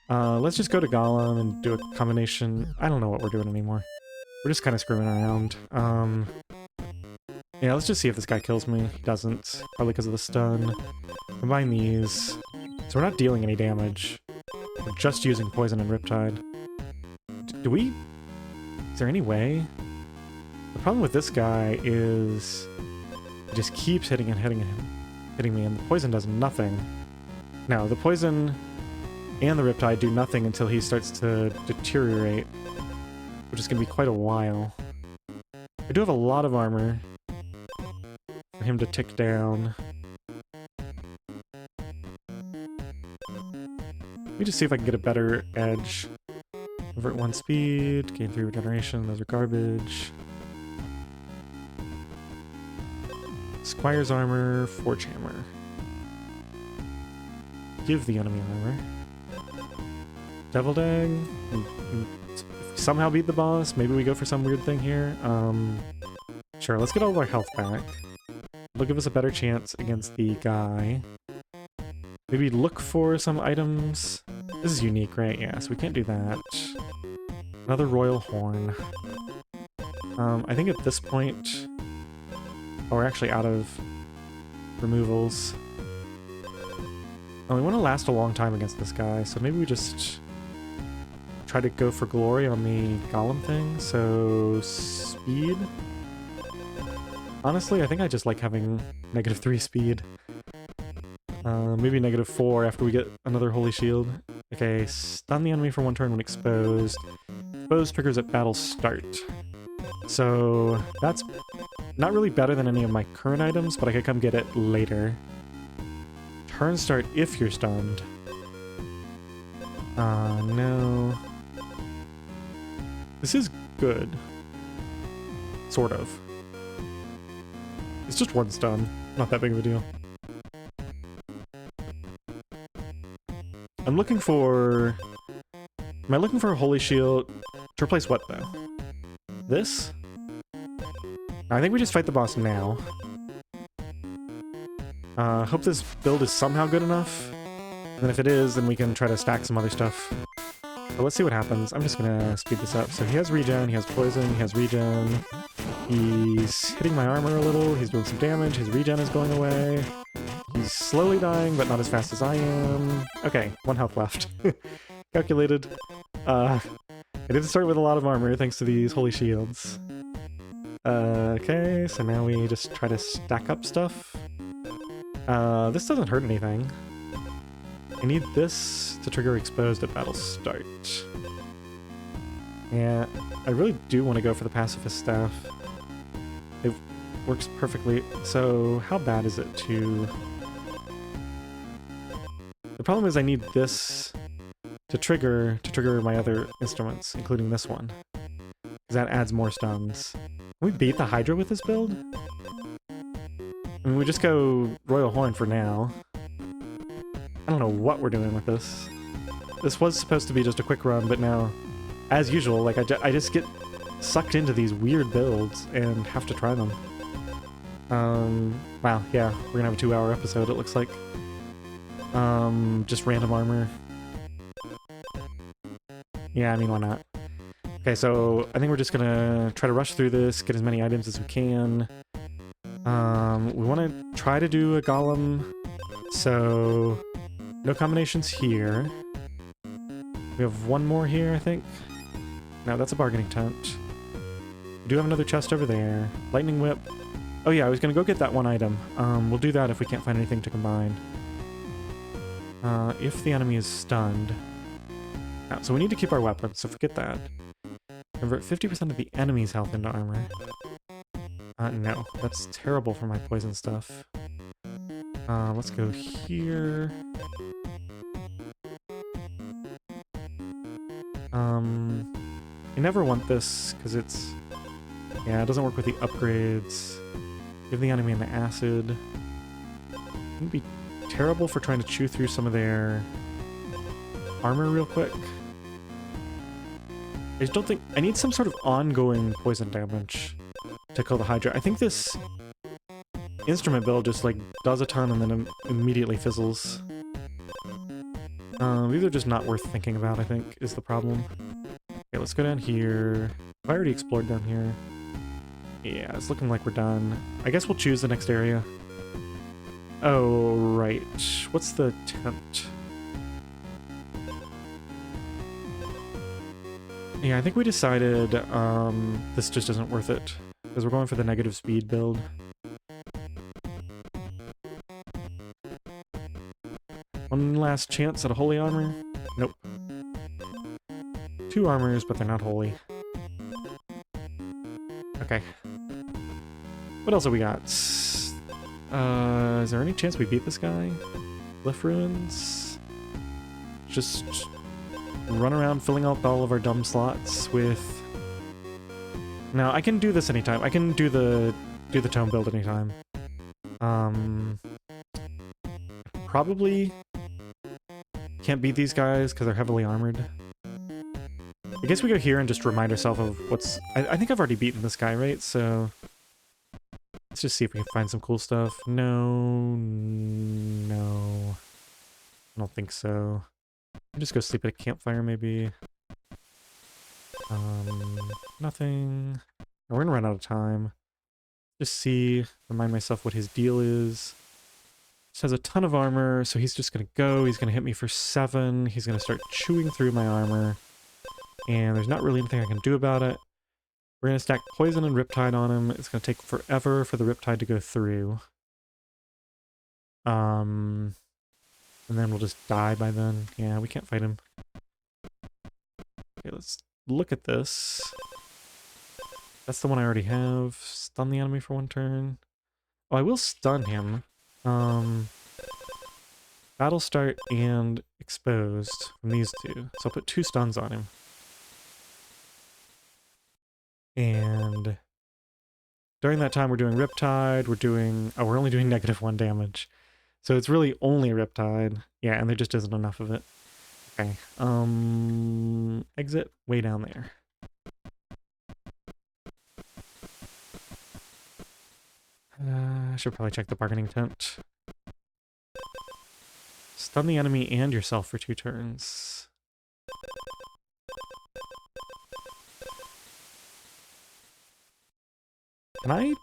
Let's just go to Golem and do a combination. I don't know what we're doing anymore. We're just kind of screwing around. Yeah, let's just see if this guy kills me. He doesn't, probably because of the stun. Combine these. So we're not dealing any damage. We're just using poison and Riptide. Do we... Is there any way? The problem with this guy is... He just keeps hitting me, and the poison does nothing. No, the poison and the Riptide do nothing until he starts to deteriorate, which is going to be quite a while. I do have a lot of armor for him to tick down. Let me just see if I can get a better edge. Convert 1 speed, gain 3 regeneration, those are garbage. Squire's armor, Forge Hammer. Give the enemy armor. Deviled Egg. If we somehow beat the boss, maybe we go for some weird thing here. Sure, let's get all of our health back. It'll give us a better chance against the guy. Maybe look for some items. This is unique, right? Yeah, so we can't do that. Another Royal Horn. I think at this point... Oh, we're actually out of removals. Oh, we want to last a long time against this guy, so maybe we just try to go for glory on the Golem thing. So, speed. Honestly, I think I just like having -3 speed. Maybe -4 after we get another Holy Shield. Okay, stun the enemy for 1 turn when exposed. Exposed triggers at battle start. So, that's not really better than any of my current items, but I could come get it later. Turn start if you're stunned. No. This is good. Sort of. It's just 1 stun. Not that big of a deal. I'm looking for... Am I looking for a Holy Shield to replace what, though? This? I think we just fight the boss now. Hope this build is somehow good enough. And if it is, then we can try to stack some other stuff. But let's see what happens. I'm just gonna speed this up. So he has regen, he has poison, he has regen. He's hitting my armor a little, he's doing some damage, his regen is going away. He's slowly dying, but not as fast as I am. Okay, 1 health left. Calculated. I did start with a lot of armor thanks to these holy shields. Okay, so now we just try to stack up stuff. This doesn't hurt anything. I need this to trigger exposed at battle start. Yeah, I really do want to go for the pacifist staff. It works perfectly. So how bad is it to... The problem is I need this to trigger my other instruments, including this one. Because that adds more stuns. Can we beat the Hydra with this build? I mean, we just go Royal Horn for now. I don't know what we're doing with this. This was supposed to be just a quick run, but now, as usual, like I just get sucked into these weird builds and have to try them. Wow, yeah, we're gonna have a 2-hour episode, it looks like. Just random armor. Yeah, I mean, why not? Okay, so I think we're just gonna try to rush through this, get as many items as we can. We want to try to do a golem, so no combinations here. We have 1 more here, I think. No, that's a bargaining tent. We do have another chest over there. Lightning whip. Oh yeah, I was gonna go get that 1 item. We'll do that if we can't find anything to combine. If the enemy is stunned. No, so we need to keep our weapons, so forget that. Convert 50% of the enemy's health into armor. No, that's terrible for my poison stuff. Let's go here. I never want this, because it's... Yeah, it doesn't work with the upgrades. Give the enemy an acid. It would be terrible for trying to chew through some of their armor real quick. I just don't think... I need some sort of ongoing poison damage to kill the Hydra. I think this instrument build just, like, does a ton and then immediately fizzles. These are just not worth thinking about, I think, is the problem. Okay, let's go down here. I already explored down here. Yeah, it's looking like we're done. I guess we'll choose the next area. Oh, right. What's the tent? Yeah, I think we decided this just isn't worth it. Because we're going for the negative speed build. One last chance at a holy armor? Nope. 2 armors, but they're not holy. Okay. What else have we got? Is there any chance we beat this guy? Cliff Ruins? Just run around filling out all of our dumb slots with... No, I can do this anytime. I can do the tome build anytime. Probably can't beat these guys because they're heavily armored. I guess we go here and just remind ourselves of what's... I think I've already beaten this guy, right? So let's just see if we can find some cool stuff. No. I don't think so. I'll just go sleep at a campfire, maybe. Nothing. We're gonna run out of time. Just see, remind myself what his deal is. Just has a ton of armor, so he's just gonna go. He's gonna hit me for 7. He's gonna start chewing through my armor. And there's not really anything I can do about it. We're gonna stack poison and riptide on him. It's gonna take forever for the riptide to go through. And then we'll just die by then. Yeah, we can't fight him. Okay, let's look at this. That's the one I already have. Stun the enemy for 1 turn. Oh, I will stun him. Battle start and exposed from these 2. So I'll put 2 stuns on him. And during that time we're doing Riptide, we're only doing -1 damage. So it's really only Riptide. Yeah, and there just isn't enough of it. Okay. Exit way down there. I should probably check the bargaining tent. Stun the enemy and yourself for 2 turns. Can I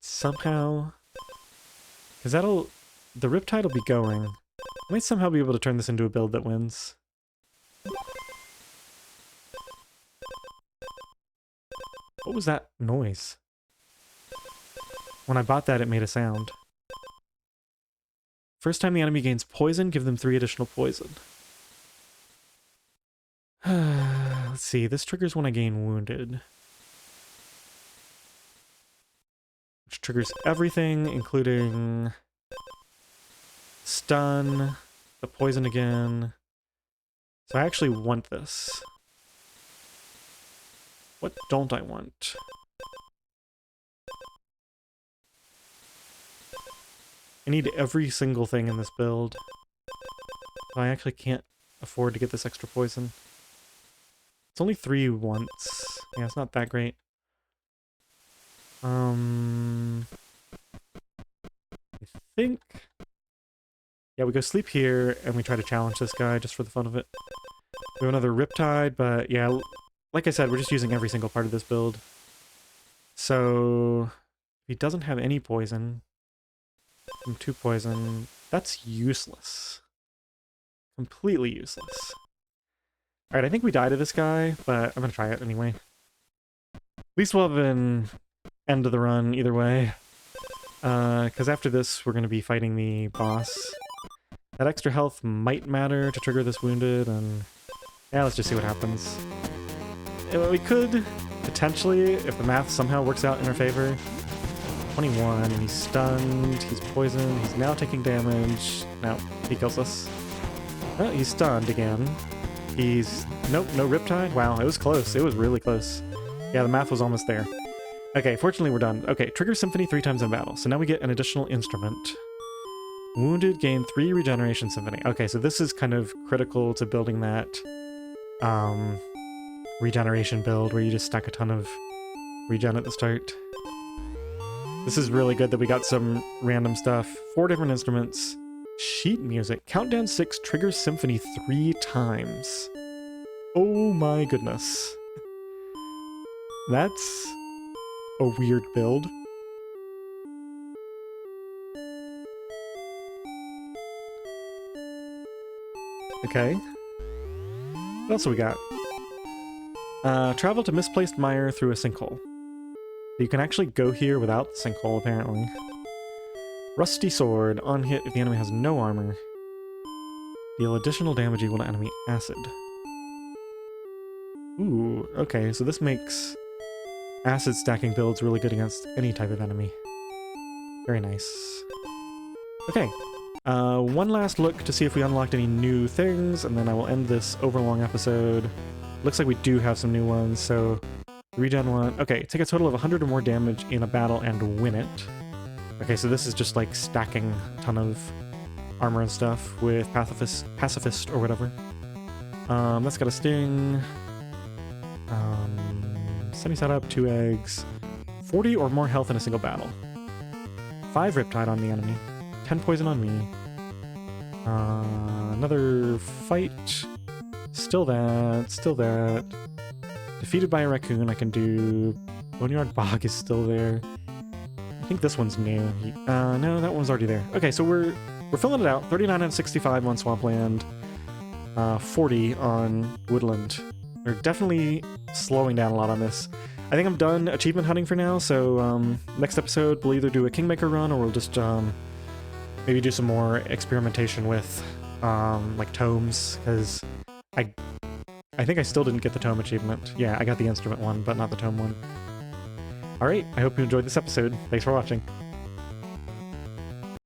somehow... Because the Riptide will be going. I might somehow be able to turn this into a build that wins. What was that noise? When I bought that, it made a sound. First time the enemy gains poison, give them 3 additional poison. Let's see, this triggers when I gain wounded. Which triggers everything, including stun, the poison again. So I actually want this. What don't I want? I need every single thing in this build. I actually can't afford to get this extra poison. It's only 3 once. Yeah, it's not that great. I think... Yeah, we go sleep here, and we try to challenge this guy just for the fun of it. We have another Riptide, but yeah, like I said, we're just using every single part of this build. So, if he doesn't have any poison, from 2 poison, that's useless. Completely useless. Alright, I think we die to this guy, but I'm gonna try it anyway. At least we'll have an end of the run either way. Because after this, we're gonna be fighting the boss. That extra health might matter to trigger this wounded, and yeah, let's just see what happens. We could, potentially, if the math somehow works out in our favor. 21, he's stunned, he's poisoned, he's now taking damage. No, he kills us. Oh, he's stunned again. He's... Nope, no Riptide? Wow, it was close. It was really close. Yeah, the math was almost there. Okay, fortunately we're done. Okay, trigger Symphony 3 times in battle. So now we get an additional instrument. Wounded, gain 3 regeneration Symphony. Okay, so this is kind of critical to building that regeneration build where you just stack a ton of regen at the start. This is really good that we got some random stuff. 4 different instruments. Sheet music. Countdown 6 triggers symphony 3 times. Oh my goodness. That's a weird build. Okay. What else do we got? Travel to misplaced mire through a sinkhole. You can actually go here without the sinkhole, apparently. Rusty sword. On hit if the enemy has no armor. Deal additional damage equal to enemy acid. Ooh, okay, so this makes acid stacking builds really good against any type of enemy. Very nice. Okay, one last look to see if we unlocked any new things, and then I will end this overlong episode. Looks like we do have some new ones, so regen 1. Okay, take a total of 100 or more damage in a battle and win it. Okay, so this is just like stacking a ton of armor and stuff with pacifist or whatever. That's got a sting. Sunny side up, 2 eggs. 40 or more health in a single battle. 5 riptide on the enemy. 10 poison on me. Another fight. Still that, still that. Defeated by a raccoon, I can do... Boneyard Bog is still there. I think this one's new. No, that one's already there. Okay, so we're filling it out. 39 out of 65 on Swampland. 40 on Woodland. We're definitely slowing down a lot on this. I think I'm done achievement hunting for now, so next episode we'll either do a Kingmaker run or we'll just maybe do some more experimentation with like tomes, because I think I still didn't get the tome achievement. Yeah, I got the instrument one, but not the tome one. Alright, I hope you enjoyed this episode. Thanks for watching.